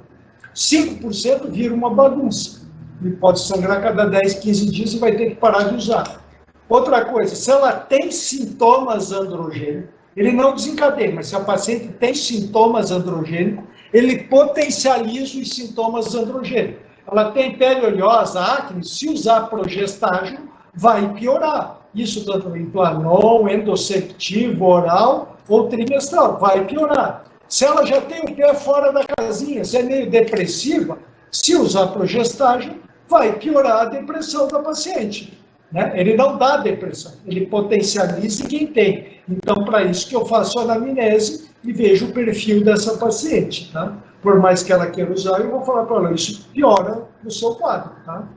5% vira uma bagunça. Ele pode sangrar cada 10, 15 dias e vai ter que parar de usar. Outra coisa, se ela tem sintomas androgênicos, ele não desencadeia, mas se a paciente tem sintomas androgênicos, ele potencializa os sintomas androgênicos. Ela tem pele oleosa, acne, se usar progestágeno, vai piorar. Isso tanto em Planon, endosceptivo, oral ou trimestral, vai piorar. Se ela já tem o pé fora da casinha, se é meio depressiva, se usar progestágeno, vai piorar a depressão da paciente. Né? Ele não dá depressão, ele potencializa quem tem. Então, para isso que eu faço a anamnese e vejo o perfil dessa paciente. Tá? Por mais que ela queira usar, eu vou falar para ela, isso piora o seu quadro. Tá?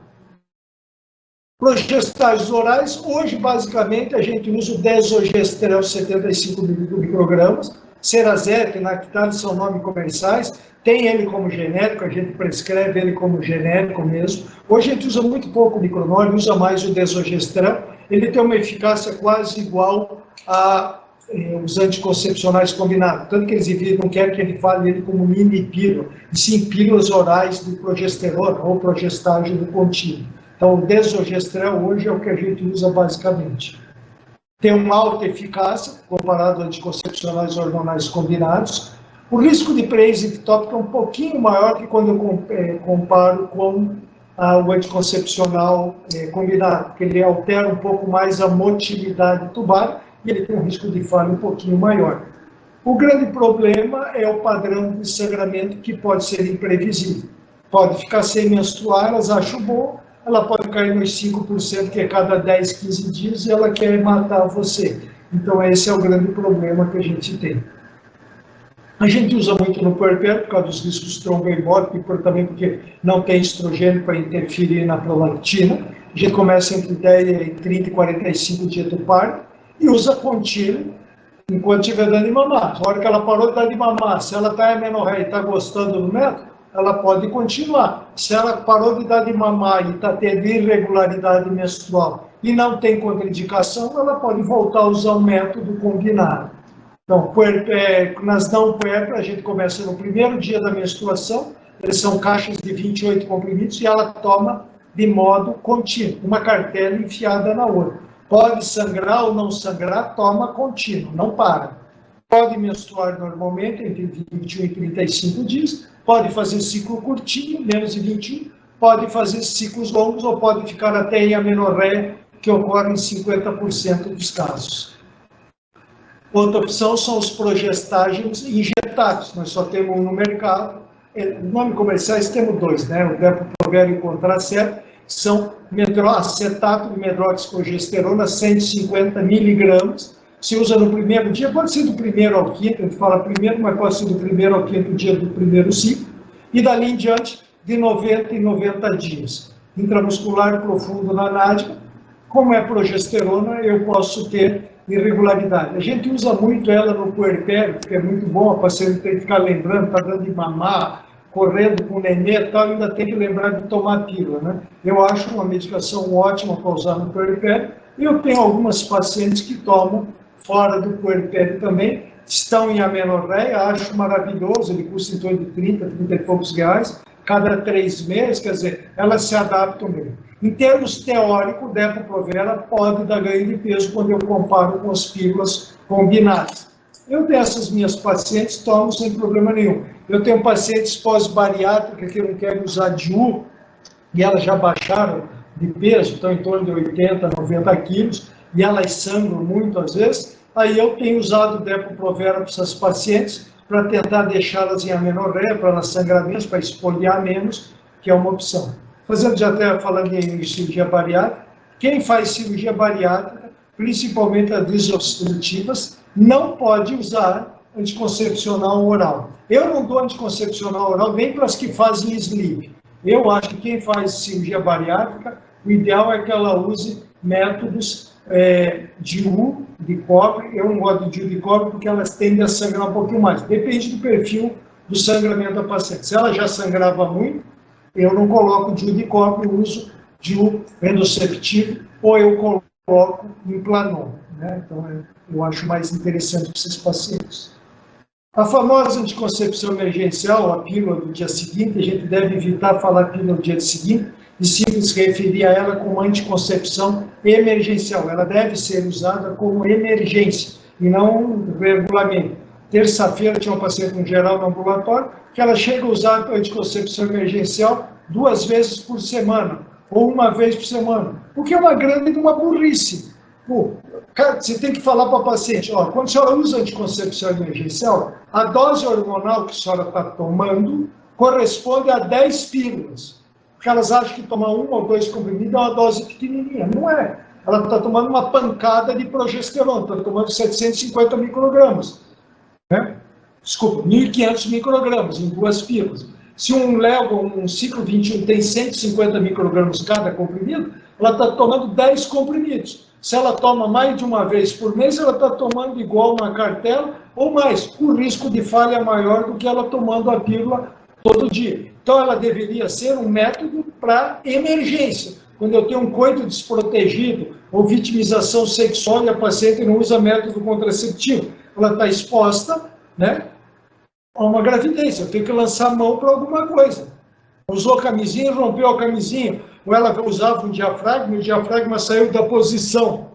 Progestágenos orais, hoje, basicamente, a gente usa o desogestrel 75 microgramas, Cerazette, Nactane são nomes comerciais, tem ele como genérico, a gente prescreve ele como genérico mesmo. Hoje a gente usa muito pouco o micronóleo, usa mais o desogestrel, ele tem uma eficácia quase igual a os anticoncepcionais combinados, tanto que eles não querem que ele fale ele como mini pílula, e sim pílulas orais de progesterona ou progestágeno contínuo. Então, o desogestrel hoje é o que a gente usa basicamente. Tem uma alta eficácia, comparado a anticoncepcionais hormonais combinados. O risco de preese ectópica é um pouquinho maior que quando eu comparo com o anticoncepcional combinado, porque ele altera um pouco mais a motilidade tubar e ele tem um risco de falha um pouquinho maior. O grande problema é o padrão de sangramento, que pode ser imprevisível. Pode ficar sem menstruar, elas acham bom, ela pode cair nos 5%, que é cada 10, 15 dias, e ela quer matar você. Então, esse é o grande problema que a gente tem. A gente usa muito no puerpério, por causa dos riscos tromboembólicos e também porque não tem estrogênio para interferir na prolactina. A gente começa entre 10, 30 e 45 dias do parto e usa contínuo enquanto estiver dando de mamar. Na hora que ela parou de dar de mamar, se ela está em amenorreia e está gostando do método, ela pode continuar. Se ela parou de dar de mamar e está tendo irregularidade menstrual e não tem contraindicação, ela pode voltar a usar o método combinado. Então, nas não puerpério, a gente começa no primeiro dia da menstruação, eles são caixas de 28 comprimidos e ela toma de modo contínuo, uma cartela enfiada na outra. Pode sangrar ou não sangrar, toma contínuo, não para. Pode menstruar normalmente entre 21 e 35 dias, pode fazer ciclo curtinho, menos de 21, pode fazer ciclos longos ou pode ficar até em amenorreia, que ocorre em 50% dos casos. Outra opção são os progestágenos injetados, nós só temos um no mercado. Nome comerciais temos dois, né? O Depo-Provera e o Contracept, são acetato de medroxiprogesterona, 150 miligramas. Se usa no primeiro dia, pode ser do primeiro ao quinto, a gente fala primeiro, mas pode ser do primeiro ao quinto dia do primeiro ciclo, e dali em diante, de 90 em 90 dias. Intramuscular profundo na nádega, como é progesterona, eu posso ter irregularidade. A gente usa muito ela no puerpério, porque é muito bom, a paciente tem que ficar lembrando, está dando de mamar, correndo com o nenê e tal, ainda tem que lembrar de tomar pílula, né? Eu acho uma medicação ótima para usar no puerpério, e eu tenho algumas pacientes que tomam fora do puerpério também, estão em amenorreia, acho maravilhoso, ele custa em torno de 30, 30 e poucos reais, cada 3 meses, quer dizer, elas se adaptam mesmo. Em termos teóricos, o Depo-Provera pode dar ganho de peso quando eu comparo com as pílulas combinadas. Eu dessas minhas pacientes tomo sem problema nenhum. Eu tenho pacientes pós-bariátricas que não querem usar DIU e elas já baixaram de peso, estão em torno de 80, 90 quilos, e elas sangram muito às vezes. Aí eu tenho usado o Depo-Provera para essas pacientes para tentar deixá-las em amenorreia, para elas sangrar menos, para espoliar menos, que é uma opção. Fazendo já até falando em cirurgia bariátrica, quem faz cirurgia bariátrica, principalmente as desobstrutivas, não pode usar anticoncepcional oral. Eu não dou anticoncepcional oral nem para as que fazem sleep. Eu acho que quem faz cirurgia bariátrica, o ideal é que ela use métodos DIU de cobre. Eu não gosto de DIU de cobre porque elas tendem a sangrar um pouquinho mais. Depende do perfil do sangramento da paciente. Se ela já sangrava muito, eu não coloco DIU de cobre, eu uso DIU endosceptivo ou eu coloco em Planon. Né? Então, eu acho mais interessante para esses pacientes. A famosa anticoncepção emergencial, a pílula do dia seguinte, a gente deve evitar falar pílula do dia seguinte e sim se referir a ela como anticoncepção emergencial. Ela deve ser usada como emergência e não regularmente. Terça-feira tinha um paciente no geral no ambulatório que ela chega a usar a anticoncepção emergencial 2 vezes por semana ou 1 vez por semana, o que é uma grande burrice. Pô, cara, você tem que falar para o paciente, ó, quando a senhora usa anticoncepção emergencial, a dose hormonal que a senhora está tomando corresponde a 10 pílulas. Porque elas acham que tomar 1 ou 2 comprimidos é uma dose pequenininha. Não é. Ela está tomando uma pancada de progesterona, está tomando 750 microgramas. Né? Desculpa, 1.500 microgramas em 2 pílulas. Se um ciclo 21 tem 150 microgramas cada comprimido, ela está tomando 10 comprimidos. Se ela toma mais de 1 vez por mês, ela está tomando igual uma cartela ou mais. O risco de falha é maior do que ela tomando a pílula todo dia. Então, ela deveria ser um método para emergência. Quando eu tenho um coito desprotegido ou vitimização sexual e a paciente não usa método contraceptivo, ela está exposta, né, a uma gravidez. Eu tenho que lançar a mão para alguma coisa. Usou camisinha, rompeu a camisinha. Ou ela usava um diafragma, e o diafragma saiu da posição.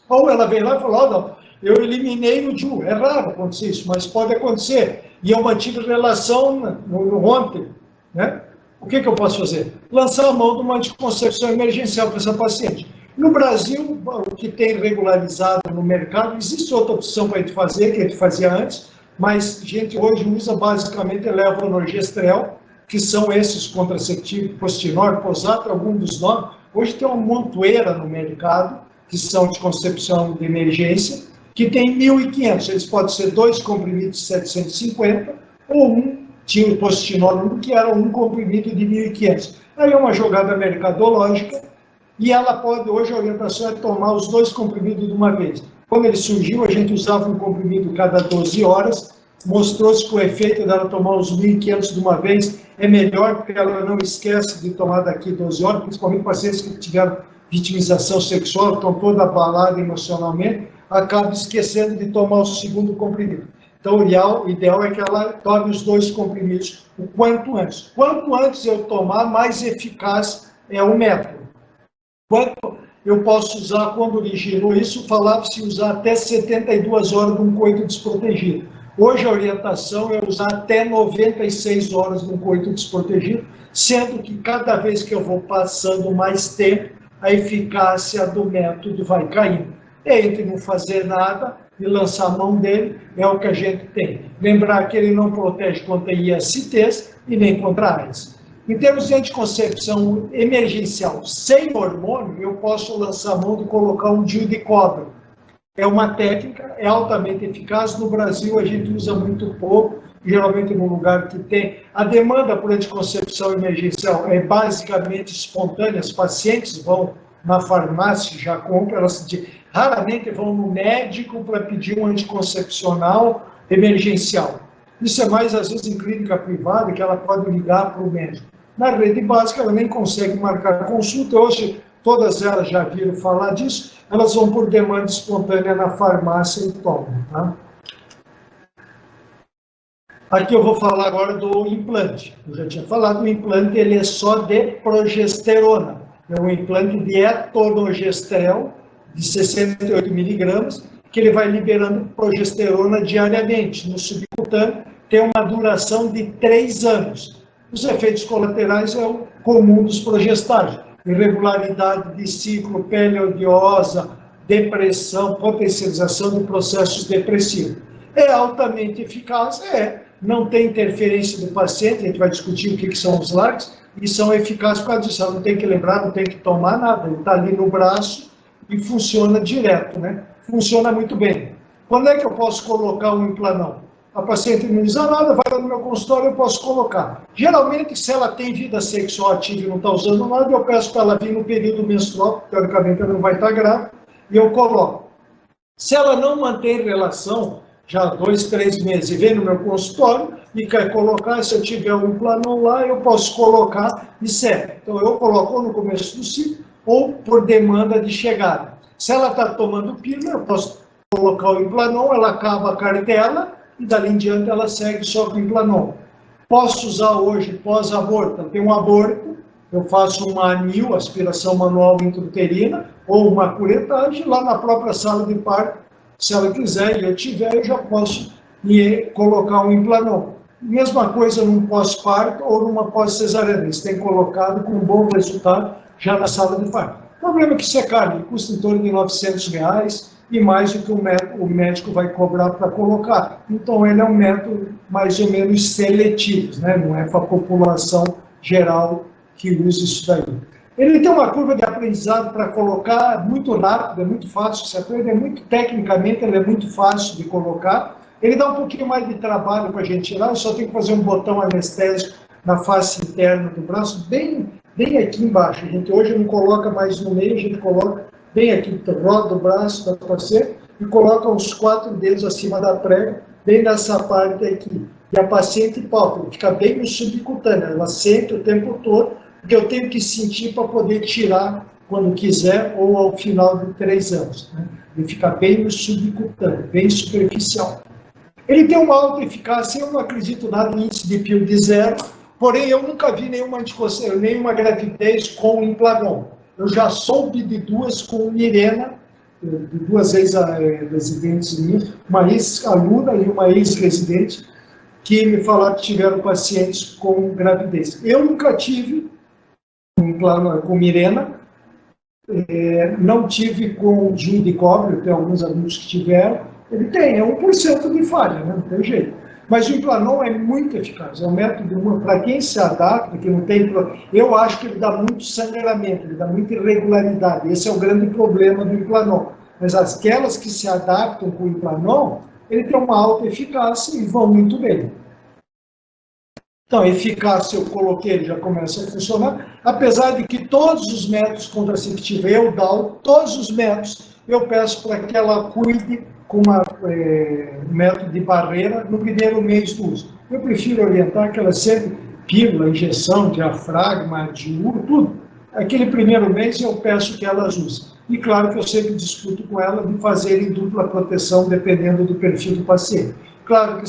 Ou ela veio lá e falou, não, eu eliminei no DIU. É raro acontecer isso, mas pode acontecer. E eu mantive relação no ontem. Né? O que eu posso fazer? Lançar a mão de uma anticoncepção emergencial para essa paciente. No Brasil, o que tem regularizado no mercado, existe outra opção para a gente fazer, que a gente fazia antes, mas a gente hoje usa basicamente levonorgestrel, que são esses contraceptivos, Postinor, Posat, algum dos nomes. Hoje tem uma montoeira no mercado, que são de concepção de emergência, que tem 1.500. Eles podem ser 2 comprimidos de 750, ou tinha o Postinor, que era um comprimido de 1.500. Aí é uma jogada mercadológica, e ela pode, hoje a orientação é tomar os 2 comprimidos de uma vez. Quando ele surgiu, a gente usava um comprimido cada 12 horas, mostrou-se que o efeito dela tomar os 1.500 de uma vez é melhor, porque ela não esquece de tomar daqui 12 horas, principalmente pacientes que tiveram vitimização sexual, estão toda abalada emocionalmente, acaba esquecendo de tomar o segundo comprimido. Então, o ideal é que ela tome os 2 comprimidos o quanto antes. Quanto antes eu tomar, mais eficaz é o método. Quanto eu posso usar, quando originou isso, falava-se usar até 72 horas de um coito desprotegido. Hoje a orientação é usar até 96 horas de um coito desprotegido, sendo que cada vez que eu vou passando mais tempo, a eficácia do método vai caindo. Entre não fazer nada e lançar a mão dele, é o que a gente tem. Lembrar que ele não protege contra ISTs e nem contra AIDS. Em termos de anticoncepção emergencial sem hormônio, eu posso lançar a mão de colocar um DIU de cobre. É uma técnica, é altamente eficaz. No Brasil, a gente usa muito pouco, geralmente no lugar que tem. A demanda por anticoncepção emergencial é basicamente espontânea. Os pacientes vão na farmácia e já compram, elas raramente vão no médico para pedir um anticoncepcional emergencial. Isso é mais, às vezes, em clínica privada, que ela pode ligar para o médico. Na rede básica, ela nem consegue marcar consulta. Hoje, todas elas já viram falar disso, elas vão por demanda espontânea na farmácia e tomam. Tá? Aqui eu vou falar agora do implante. Eu já tinha falado, o implante ele é só de progesterona. É um implante de etonogestrel, de 68 miligramas, que ele vai liberando progesterona diariamente. No subcutâneo tem uma duração de 3 anos. Os efeitos colaterais é o comum dos progestágeos. Irregularidade de ciclo, pele oleosa, depressão, potencialização de processos depressivos. É altamente eficaz? É. Não tem interferência do paciente, a gente vai discutir o que são os LARCs, e são eficazes por causa disso. Ela não tem que lembrar, não tem que tomar nada, ele está ali no braço e funciona direto, né? Funciona muito bem. Quando é que eu posso colocar um implanão? A paciente não usa nada, vai lá no meu consultório, eu posso colocar. Geralmente, se ela tem vida sexual ativa e não está usando nada, eu peço para ela vir no período menstrual, teoricamente ela não vai estar grávida, e eu coloco. Se ela não mantém relação, já 2, 3 meses, e vem no meu consultório e quer colocar, se eu tiver um planão lá, eu posso colocar e serve. Então, eu coloco ou no começo do ciclo, ou por demanda de chegada. Se ela está tomando pílula, eu posso colocar o implanon, ela acaba a cartela, e dali em diante ela segue só com Implanon. Posso usar hoje pós-aborto? Eu tenho um aborto, eu faço uma ANIU, aspiração manual intrauterina, ou uma curetagem, lá na própria sala de parto, se ela quiser e eu tiver, eu já posso colocar um Implanon. Mesma coisa num pós-parto ou numa pós-cesariana, eles têm colocado com um bom resultado já na sala de parto. O problema é que isso é caro, custa em torno de R$900 e mais do que o médico vai cobrar para colocar. Então, ele é um método mais ou menos seletivo, né? Não é para a população geral que usa isso daí. Ele tem uma curva de aprendizado para colocar muito rápido, é muito fácil, se aprende, tecnicamente ele é muito fácil de colocar. Ele dá um pouquinho mais de trabalho para a gente tirar, só tem que fazer um botão anestésico na face interna do braço, bem aqui embaixo. A gente hoje não coloca mais no meio, a gente coloca bem aqui, roda o braço da paciente e coloca os 4 dedos acima da prega, bem nessa parte aqui. E a paciente pálpebra fica bem no subcutâneo, ela sente o tempo todo, porque eu tenho que sentir para poder tirar quando quiser ou ao final de 3 anos. Né? Ele fica bem no subcutâneo, bem superficial. Ele tem uma alta eficácia, eu não acredito nada em índice de PIL de 0, porém eu nunca vi nenhuma gravidez com Implanon. Eu já soube de 2 com Mirena, de 2 ex-residentes minhas, uma ex-aluna e uma ex-residente, que me falaram que tiveram pacientes com gravidez. Eu nunca tive com Mirena, não tive com DIU de cobre, eu tenho alguns alunos que tiveram. Ele tem, é 1% de falha, né? Não tem jeito. Mas o Implanon é muito eficaz, é um método para quem se adapta, que não tem... Eu acho que ele dá muito sangramento, ele dá muita irregularidade, esse é o grande problema do Implanon. Mas aquelas que se adaptam com o Implanon, ele tem uma alta eficácia e vão muito bem. Então, eficácia, eu coloquei, ele já começa a funcionar, apesar de que todos os métodos contraceptivos, eu dou, todos os métodos, eu peço para que ela cuide com um método de barreira no primeiro mês do uso. Eu prefiro orientar que ela sempre pílula, injeção, diafragma, diuro, tudo. Aquele primeiro mês eu peço que elas usem. E claro que eu sempre discuto com ela de fazerem dupla proteção, dependendo do perfil do paciente. Claro que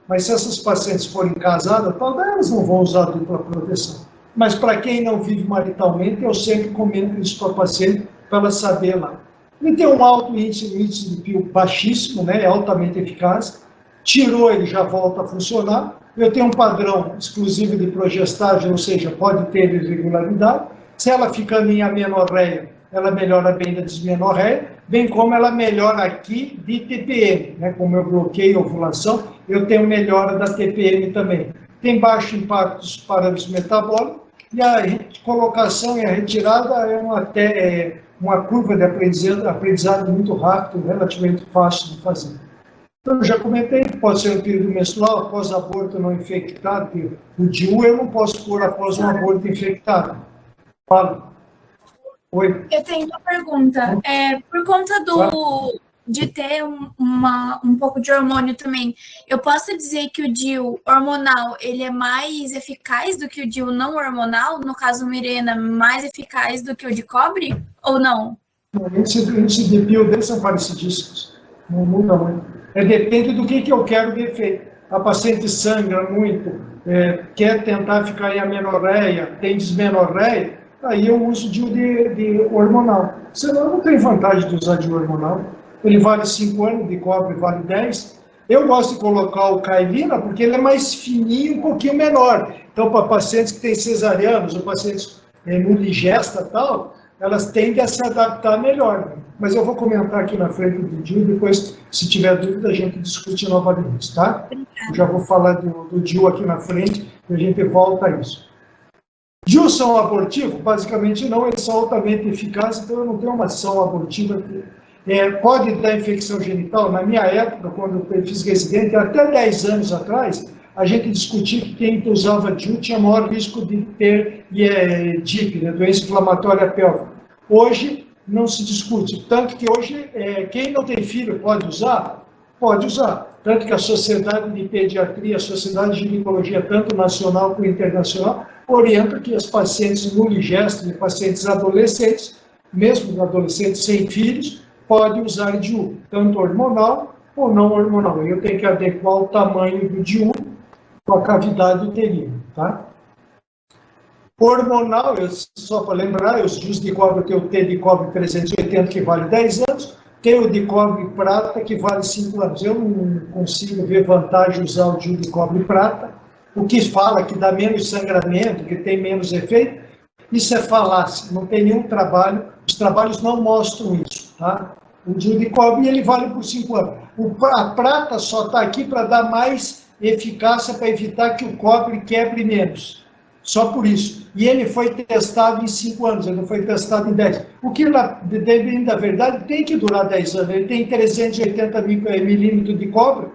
mas se essas pacientes forem casadas, talvez elas não vão usar dupla proteção. Mas para quem não vive maritalmente, eu sempre comento isso para a paciente, para ela saber lá. Ele tem um alto índice de PIL baixíssimo, né, é altamente eficaz. Tirou, ele já volta a funcionar. Eu tenho um padrão exclusivo de progestagem, ou seja, pode ter irregularidade. Se ela ficando em amenorreia, ela melhora bem da dismenorreia, bem como ela melhora aqui de TPM, né? Como eu bloqueio a ovulação, eu tenho melhora da TPM também. Tem baixo impacto dos parâmetros metabólicos e a colocação e a retirada é uma curva de aprendizado muito rápido, relativamente fácil de fazer. Então, eu já comentei que pode ser um período menstrual, após aborto não infectado, porque o DIU eu não posso pôr após um aborto infectado. Fala. Oi. Eu tenho uma pergunta. Por conta de ter um pouco de hormônio também, eu posso dizer que o DIU hormonal ele é mais eficaz do que o DIU não hormonal? No caso, Mirena, mais eficaz do que o de cobre? Ou não? O índice de PIL deles são parecidíssimos. Não muda muito. Depende do que eu quero de efeito. A paciente sangra muito, quer tentar ficar em amenorreia, tem dismenorreia, aí eu uso DIU de hormonal. Senão não tem vantagem de usar DIU hormonal. Ele vale 5 anos, de cobre vale 10. Eu gosto de colocar o Cailina porque ele é mais fininho, um pouquinho menor. Então, para pacientes que têm cesarianos ou pacientes nuligesta e tal, elas tendem a se adaptar melhor. Mas eu vou comentar aqui na frente do DIU, depois, se tiver dúvida, a gente discute novamente, tá? Eu já vou falar do DIU aqui na frente e a gente volta a isso. DIU são abortivos? Basicamente não, eles são altamente eficazes, então eu não tenho uma ação abortiva aqui. Pode dar infecção genital. Na minha época, quando eu fiz residente, até 10 anos atrás, a gente discutia que quem usava DIU tinha maior risco de ter DIP, né, doença inflamatória pélvica. Hoje, não se discute. Tanto que hoje, quem não tem filho pode usar? Pode usar. Tanto que a Sociedade de Pediatria, a Sociedade de Ginecologia, tanto nacional como internacional, orienta que as pacientes nuligestas e pacientes adolescentes, mesmo adolescentes sem filhos, pode usar DIU, tanto hormonal ou não hormonal. Eu tenho que adequar o tamanho do DIU com a cavidade uterina, tá? Hormonal, só para lembrar, os DIUs de cobre, tem o T de cobre 380, que vale 10 anos, tem o de cobre prata, que vale 5 anos. Eu não consigo ver vantagem usar o DIU de cobre prata. O que fala que dá menos sangramento, que tem menos efeito, isso é falácia, não tem nenhum trabalho, os trabalhos não mostram isso, tá? O DIU de cobre, ele vale por 5 anos. A prata só está aqui para dar mais eficácia, para evitar que o cobre quebre menos. Só por isso. E ele foi testado em 5 anos, ele não foi testado em 10. O que, na verdade, tem que durar 10 anos. Ele tem 380 milímetros de cobre,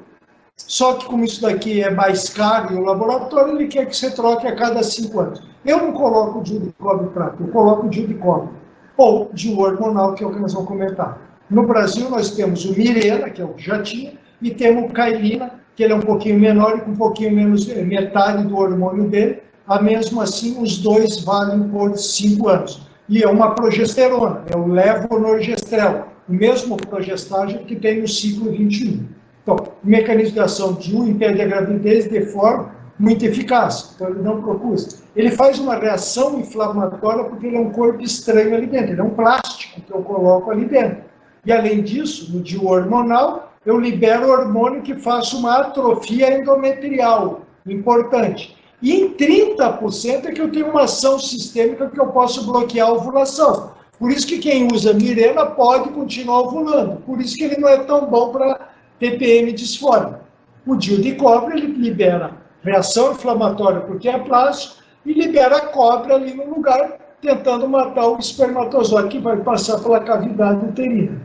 só que como isso daqui é mais caro e o laboratório, ele quer que você troque a cada 5 anos. Eu não coloco o DIU de cobre prata, eu coloco o DIU de cobre. Ou DIU hormonal, que é o que nós vamos comentar. No Brasil, nós temos o Mirena, que é o que já tinha, e temos o Cailina, que ele é um pouquinho menor e com um pouquinho menos, metade do hormônio dele. Mesmo assim, os dois valem por 5 anos. E é uma progesterona, é o levonorgestrel, o mesmo progestágeno que tem no ciclo 21. Então, o mecanismo de ação de DIU impede a gravidez de forma muito eficaz, então ele não propus. Ele faz uma reação inflamatória porque ele é um corpo estranho ali dentro, ele é um plástico que eu coloco ali dentro. E além disso, no DIU hormonal, eu libero hormônio que faça uma atrofia endometrial, importante. E em 30% é que eu tenho uma ação sistêmica que eu posso bloquear a ovulação. Por isso que quem usa Mirena pode continuar ovulando. Por isso que ele não é tão bom para TPM disfórica. O DIU de cobre, ele libera reação inflamatória porque é plástico e libera cobre ali no lugar, tentando matar o espermatozoide que vai passar pela cavidade uterina.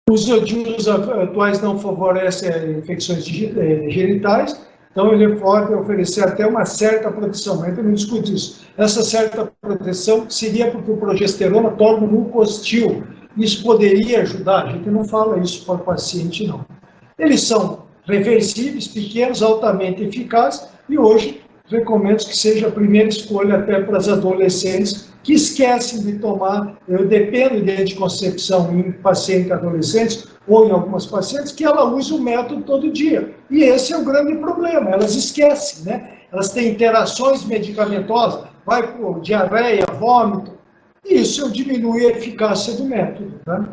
Os DIUs atuais não favorecem infecções genitais, então ele pode oferecer até uma certa proteção, mas eu não discuto isso. Essa certa proteção seria porque o progesterona torna o muco hostil. Isso poderia ajudar, a gente não fala isso para o paciente, não. Eles são reversíveis, pequenos, altamente eficazes, e hoje recomendo que seja a primeira escolha até para as adolescentes que esquecem de tomar. Eu dependo de anticoncepção em pacientes adolescentes, ou em algumas pacientes, que ela usa o método todo dia. E esse é o grande problema, elas esquecem, né? Elas têm interações medicamentosas, vai por diarreia, vômito, e isso diminui a eficácia do método, tá?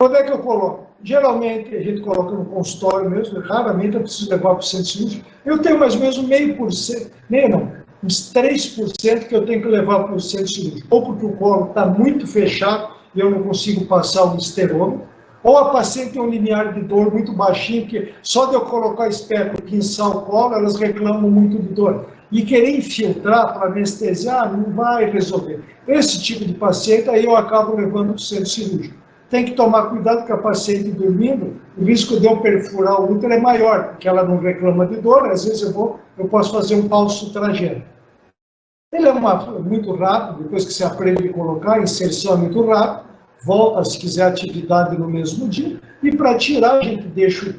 Onde é que eu coloco? Geralmente a gente coloca no consultório mesmo, raramente eu preciso levar para o centro cirúrgico. Eu tenho mais ou menos 0,5%, uns 3% que eu tenho que levar para o centro cirúrgico. Ou porque o colo está muito fechado e eu não consigo passar o esterômetro, ou a paciente tem um limiar de dor muito baixinho, que só de eu colocar espéculo e pinçar o colo, elas reclamam muito de dor. E querer infiltrar para anestesiar não vai resolver. Esse tipo de paciente, aí eu acabo levando para o centro cirúrgico. Tem que tomar cuidado com a paciente dormindo, o risco de eu perfurar o útero é maior, porque ela não reclama de dor, às vezes eu posso fazer um falso trajeto. Ele é muito rápido, depois que você aprende a colocar, a inserção é muito rápida, volta, se quiser, atividade no mesmo dia, e para tirar, a gente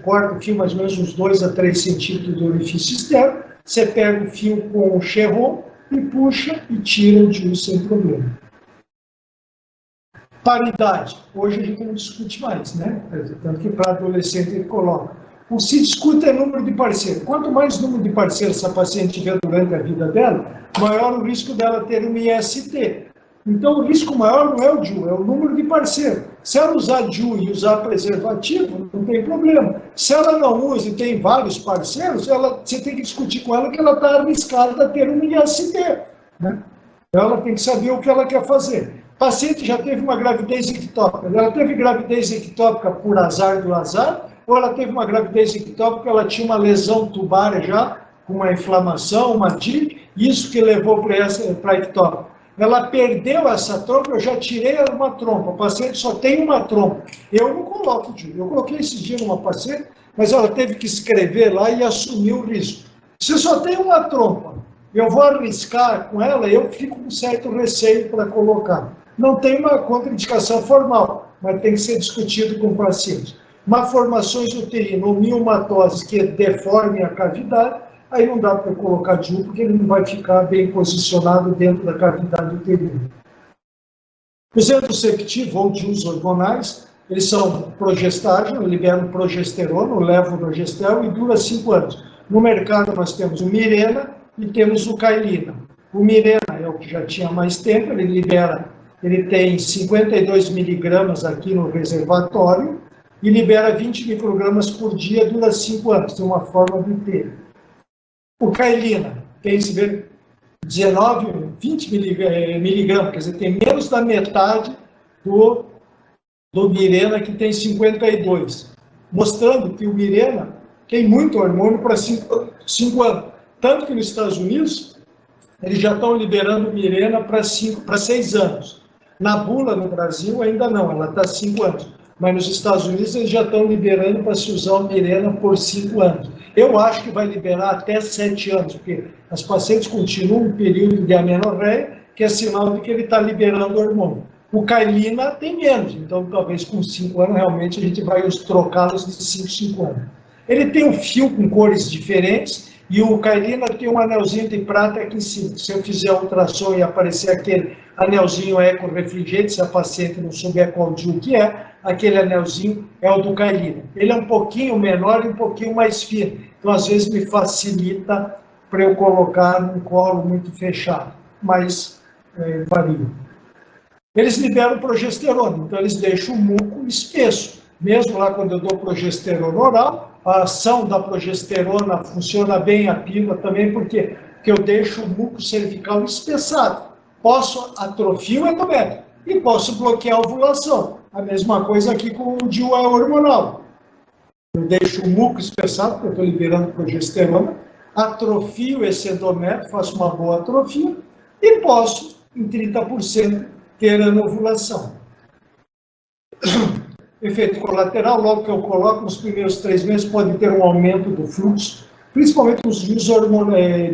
corta o fio mais ou menos uns 2 a 3 centímetros do orifício externo, você pega o fio com o Cherron e puxa e tira o DIU sem problema. Paridade. Hoje a gente não discute mais, né? Tanto que para adolescente ele coloca. O que se discute é número de parceiros. Quanto mais número de parceiros essa paciente tiver durante a vida dela, maior o risco dela ter um IST. Então, o risco maior não é o DIU, é o número de parceiros. Se ela usar DIU e usar preservativo, não tem problema. Se ela não usa e tem vários parceiros, você tem que discutir com ela que ela está arriscada a ter um IST. Né? Então, ela tem que saber o que ela quer fazer. O paciente já teve uma gravidez ectópica. Ela teve gravidez ectópica por azar do azar, ou ela teve uma gravidez ectópica porque ela tinha uma lesão tubária já, com uma inflamação, uma DIP, isso que levou para a ectópica. Ela perdeu essa trompa, eu já tirei uma trompa, o paciente só tem uma trompa. Eu não coloco DIU. Eu coloquei esse dia numa paciente, mas ela teve que escrever lá e assumir o risco. Se só tem uma trompa, eu vou arriscar com ela, eu fico com certo receio para colocar. Não tem uma contraindicação formal, mas tem que ser discutido com o paciente. Malformações uterinas ou miomatose que deformem a cavidade, aí não dá para colocar DIU, porque ele não vai ficar bem posicionado dentro da cavidade uterina. Os anticonceptivos ou DIUs hormonais, eles são progestágeno, liberam progesterona, levonorgestrel, e dura 5 anos. No mercado nós temos o Mirena e temos o Cailina. O Mirena é o que já tinha mais tempo, ele tem 52 miligramas aqui no reservatório e libera 20 microgramas por dia, dura 5 anos, tem uma forma de ter. O Cailina tem 20 miligramas, quer dizer, tem menos da metade do Mirena, que tem 52, mostrando que o Mirena tem muito hormônio para 5 anos. Tanto que nos Estados Unidos, eles já estão liberando o Mirena para 6 anos. Na bula, no Brasil, ainda não, ela está 5 anos. Mas nos Estados Unidos, eles já estão liberando para se usar o Mirena por 5 anos. Eu acho que vai liberar até 7 anos, porque as pacientes continuam um período de amenorreia, que é sinal de que ele está liberando hormônio. O Cailina tem menos, então talvez com 5 anos realmente a gente vai trocá-los de 5 anos. Ele tem um fio com cores diferentes e o Cailina tem um anelzinho de prata aqui em cima. Se eu fizer ultrassom e aparecer aquele anelzinho eco-refligente, se a paciente não souber qual DIU que é, aquele anelzinho é o do Cailina. Ele é um pouquinho menor e um pouquinho mais fino, então às vezes me facilita para eu colocar num colo muito fechado, mas varia. Eles liberam progesterona, então eles deixam o muco espesso. Mesmo lá quando eu dou progesterona oral, a ação da progesterona funciona bem, a pílula também, porque eu deixo o muco cervical espessado. Posso atrofiar o endométrio e posso bloquear a ovulação. A mesma coisa aqui com o DIU hormonal. Eu deixo o muco espessado, porque eu estou liberando progesterona, atrofio esse endométrio, faço uma boa atrofia e posso, em 30%, ter anovulação. Efeito colateral, logo que eu coloco, nos primeiros 3 meses pode ter um aumento do fluxo, principalmente nos DIUs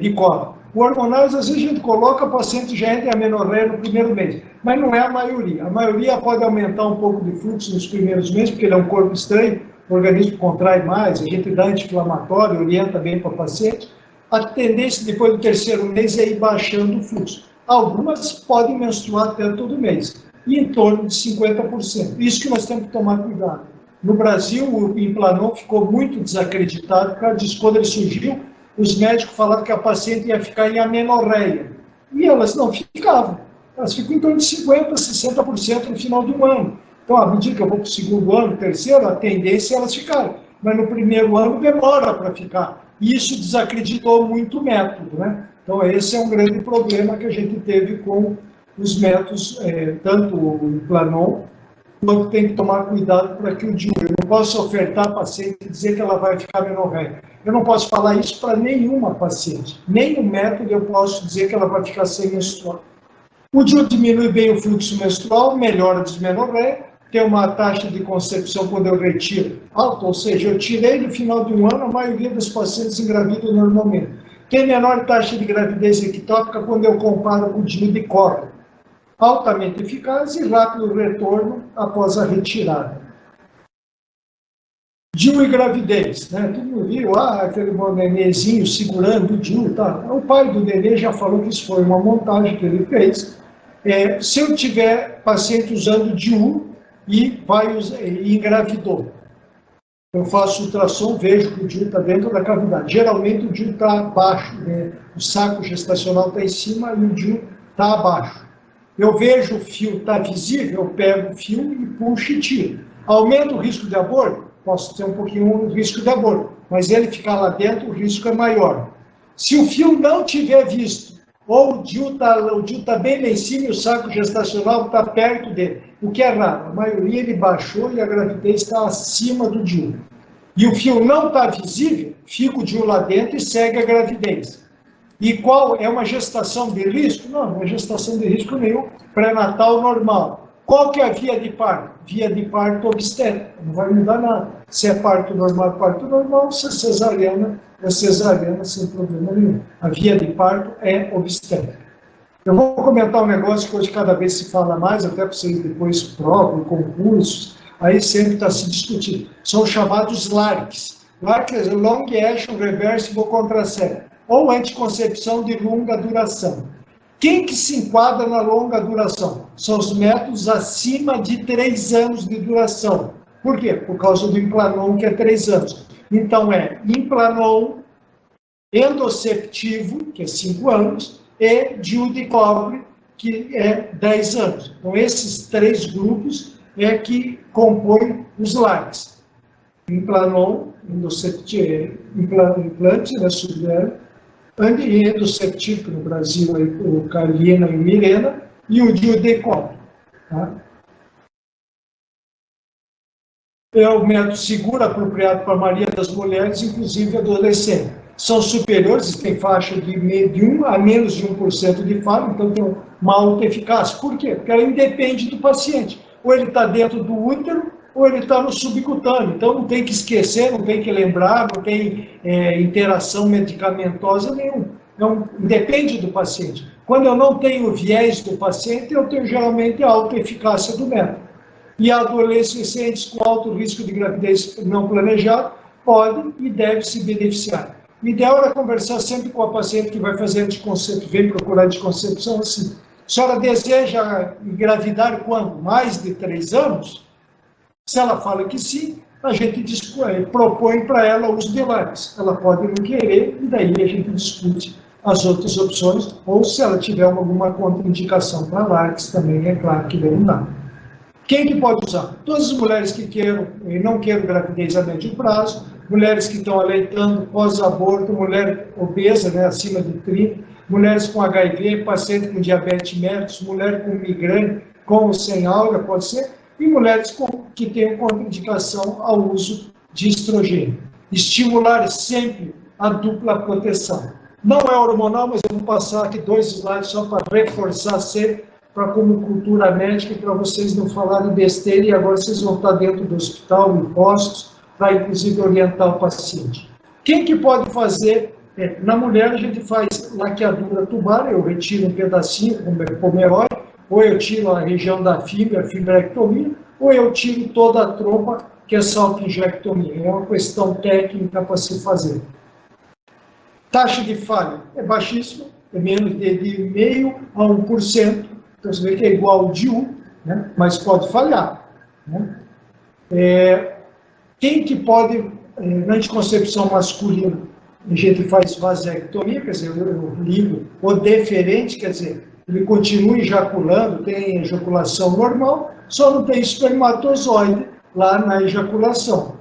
de colo. O hormonal, às vezes a gente coloca, o paciente já entra em amenorreia no primeiro mês, mas não é a maioria. A maioria pode aumentar um pouco de fluxo nos primeiros meses, porque ele é um corpo estranho, o organismo contrai mais, a gente dá anti-inflamatório, orienta bem para o paciente. A tendência depois do 3º mês é ir baixando o fluxo. Algumas podem menstruar até todo mês, e em torno de 50%. Isso que nós temos que tomar cuidado. No Brasil, o Implanon ficou muito desacreditado por causa disso. Quando ele surgiu, os médicos falaram que a paciente ia ficar em amenorreia. E elas não ficavam. Elas ficam em torno de 50%, 60% no final do ano. Então, à medida que eu vou para o 2º ano, 3º, a tendência é elas ficarem. Mas no 1º ano demora para ficar. E isso desacreditou muito o método, né? Então, esse é um grande problema que a gente teve com os métodos, tanto o Implanon, quanto tem que tomar cuidado para que o DIU. Eu não posso ofertar a paciente e dizer que ela vai ficar amenorreia. Eu não posso falar isso para nenhuma paciente. Nenhum método eu posso dizer que ela vai ficar sem menstruar. O DIU diminui bem o fluxo menstrual, melhora a dismenorreia, tem uma taxa de concepção quando eu retiro alta, ou seja, eu tirei no final de um ano, a maioria dos pacientes engravidam normalmente. Tem menor taxa de gravidez ectópica quando eu comparo com o DIU de colo. Altamente eficaz e rápido retorno após a retirada. DIU e gravidez, né? Todo mundo viu, aquele nenenzinho segurando o DIU, tá? O pai do nenê já falou que isso foi uma montagem que ele fez. Se eu tiver paciente usando DIU e engravidou, eu faço ultrassom, vejo que o DIU está dentro da cavidade. Geralmente o DIU está abaixo, né? O saco gestacional está em cima e o DIU está abaixo. Eu vejo o fio está visível, eu pego o fio e puxo e tiro. Aumenta o risco de aborto? Posso ter um pouquinho o risco de aborto, mas ele ficar lá dentro, o risco é maior. Se o fio não tiver visto, ou o DIU está bem lá em cima e o saco gestacional está perto dele, o que é raro, a maioria ele baixou e a gravidez está acima do DIU. E o fio não está visível, fica o DIU lá dentro e segue a gravidez. E qual é uma gestação de risco? Não, não é gestação de risco nenhum, pré-natal normal. Qual que é a via de parto? Via de parto obstétrica, não vai mudar nada. Se é parto normal, se é cesariana sem problema nenhum. A via de parto é obstétrica. Eu vou comentar um negócio que hoje cada vez se fala mais, até para vocês depois provam, concursos, aí sempre está se discutindo. São chamados LARCs. LARC é Long Action Reversible Contraception, ou anticoncepção de longa duração. Quem que se enquadra na longa duração? São os métodos acima de 3 anos de duração. Por quê? Por causa do Implanon, que é 3 anos. Então, é Implanon, endoceptivo, que é 5 anos, e DIU de cobre, que é 10 anos. Então, esses 3 grupos é que compõem os LACs. Implanon, implante da subderme, endoceptivo, no Brasil, o Carlina e Mirena, e o DIU de cobre. Tá? É o método seguro, apropriado para a maioria das mulheres, inclusive adolescentes. São superiores, tem faixa de 1 a menos de 1% de falha, então tem uma alta eficácia. Por quê? Porque ela independe do paciente. Ou ele está dentro do útero, ou ele está no subcutâneo. Então não tem que esquecer, não tem que lembrar, não tem interação medicamentosa nenhuma. Então, depende do paciente. Quando eu não tenho o viés do paciente, eu tenho geralmente a alta eficácia do método. E adolescentes com alto risco de gravidez não planejada podem e devem se beneficiar. O ideal é conversar sempre com a paciente que vai fazer anticoncepção, vem procurar anticoncepção assim. A senhora deseja engravidar quando? Mais de 3 anos? Se ela fala que sim, a gente propõe para ela o uso de LARCs. Ela pode não querer, e daí a gente discute as outras opções, ou se ela tiver alguma contraindicação para LARCs, também é claro que não dá. Quem que pode usar? Todas as mulheres que queiram e não queiram gravidez a médio prazo, mulheres que estão aleitando pós-aborto, mulher obesa, né, acima de 30, mulheres com HIV, paciente com diabetes mellitus, mulher com migrânia, com ou sem aura, pode ser, e mulheres que têm contraindicação ao uso de estrogênio. Estimular sempre a dupla proteção. Não é hormonal, mas eu vou passar aqui 2 slides só para reforçar sempre, para como cultura médica, para vocês não falarem besteira, e agora vocês vão estar dentro do hospital, em postos, para inclusive orientar o paciente. Quem que pode fazer? Na mulher a gente faz laqueadura tubar, eu retiro um pedacinho como herói, ou eu tiro a região da fibra, fibrectomia, ou eu tiro toda a trompa, que é salpingectomia. É uma questão técnica para se fazer. Taxa de falha é baixíssima, é menos de 0,5% a 1%, então você vê que é igual ao de 1, né? Mas pode falhar. Né? Quem que pode, na anticoncepção masculina, a gente faz vasectomia, quer dizer, eu ligo, o deferente, quer dizer, ele continua ejaculando, tem ejaculação normal, só não tem espermatozoide lá na ejaculação.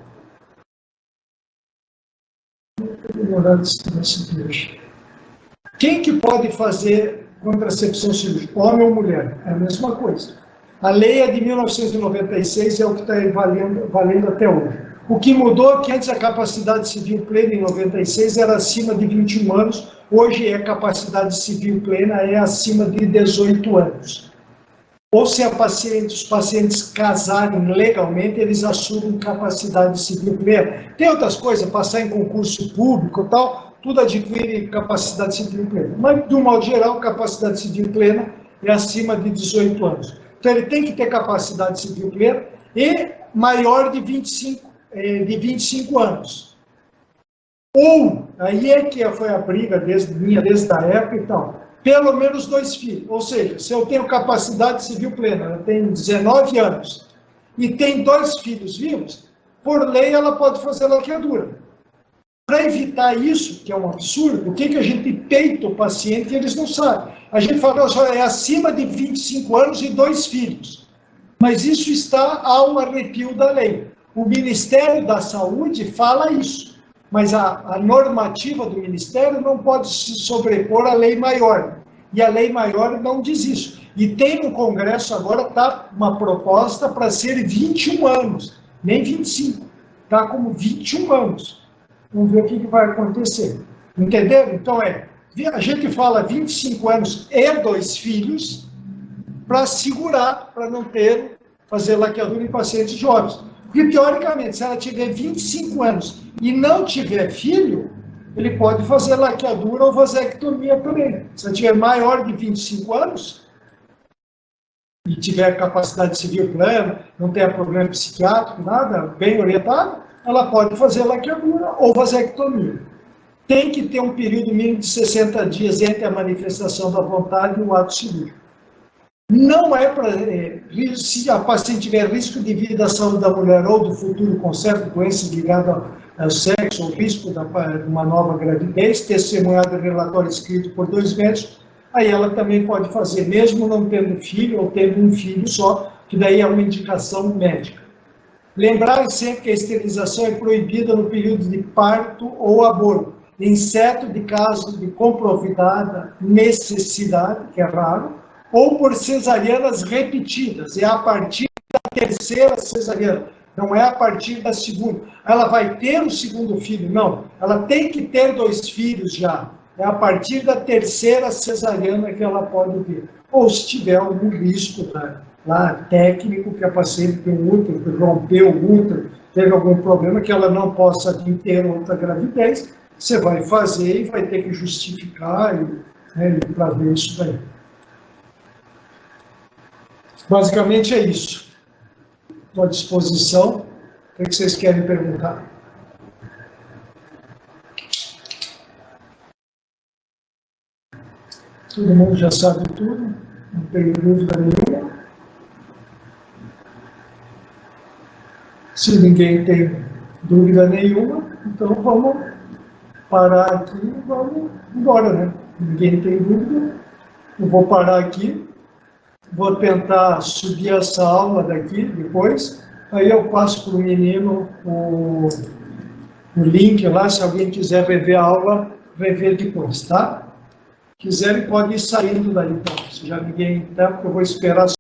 Quem que pode fazer contracepção cirúrgica, homem ou mulher? É a mesma coisa. A lei é de 1996, é o que está valendo até hoje. O que mudou é que antes a capacidade civil plena em 96 era acima de 21 anos, hoje a capacidade civil plena é acima de 18 anos. Ou se os pacientes casarem legalmente, eles assumem capacidade civil plena. Tem outras coisas, passar em concurso público e tal, tudo adquire capacidade civil plena. Mas, de um modo geral, capacidade civil plena é acima de 18 anos. Então, ele tem que ter capacidade civil plena e maior de 25 anos. Ou, aí é que foi a briga desde a época e tal, pelo menos 2 filhos. Ou seja, se eu tenho capacidade civil plena, ela tem 19 anos, e tem 2 filhos vivos, por lei ela pode fazer laqueadura. Para evitar isso, que é um absurdo, o que a gente peita o paciente e eles não sabem? A gente fala, é acima de 25 anos e 2 filhos. Mas isso está ao arrepio da lei. O Ministério da Saúde fala isso, mas a normativa do Ministério não pode se sobrepor à lei maior. E a lei maior não diz isso. E tem no Congresso agora, está uma proposta para ser 21 anos, nem 25. Está como 21 anos. Vamos ver o que vai acontecer. Entenderam? Então a gente fala 25 anos e 2 filhos para segurar, para não fazer laqueadura em pacientes jovens. Porque, teoricamente, se ela tiver 25 anos e não tiver filho, ele pode fazer laqueadura ou vasectomia também. Se ela tiver maior de 25 anos e tiver capacidade civil plena, não tenha problema psiquiátrico, nada, bem orientado, ela pode fazer laqueadura ou vasectomia. tem que ter um período mínimo de 60 dias entre a manifestação da vontade e o ato cirúrgico. Não é para... se a paciente tiver risco de vida à saúde da mulher ou do futuro com certas doenças ligadas ao sexo ou risco de uma nova gravidez, testemunhado em relatório escrito por 2 médicos, aí ela também pode fazer, mesmo não tendo filho ou tendo um filho só, que daí é uma indicação médica. Lembrar sempre que a esterilização é proibida no período de parto ou aborto, exceto de casos de comprovada necessidade, que é raro, ou por cesarianas repetidas, é a partir da 3ª cesariana, não é a partir da 2ª. Ela vai ter o 2º filho? Não, ela tem que ter 2 filhos já, é a partir da 3ª cesariana que ela pode ter, ou se tiver algum risco lá técnico, que a paciente tem um útero, que rompeu o útero, teve algum problema que ela não possa ter outra gravidez, você vai fazer e vai ter que justificar para ver isso daí. Basicamente é isso. Estou à disposição. O que vocês querem perguntar? Todo mundo já sabe tudo? Não tem dúvida nenhuma? Se ninguém tem dúvida nenhuma, então vamos parar aqui e vamos embora, né? Ninguém tem dúvida. Eu vou parar aqui. Vou tentar subir essa aula daqui depois. Aí eu passo para o menino o link lá, se alguém quiser rever a aula, rever depois, tá? Quiserem, pode ir saindo daí, então. Se já ninguém está, porque eu vou esperar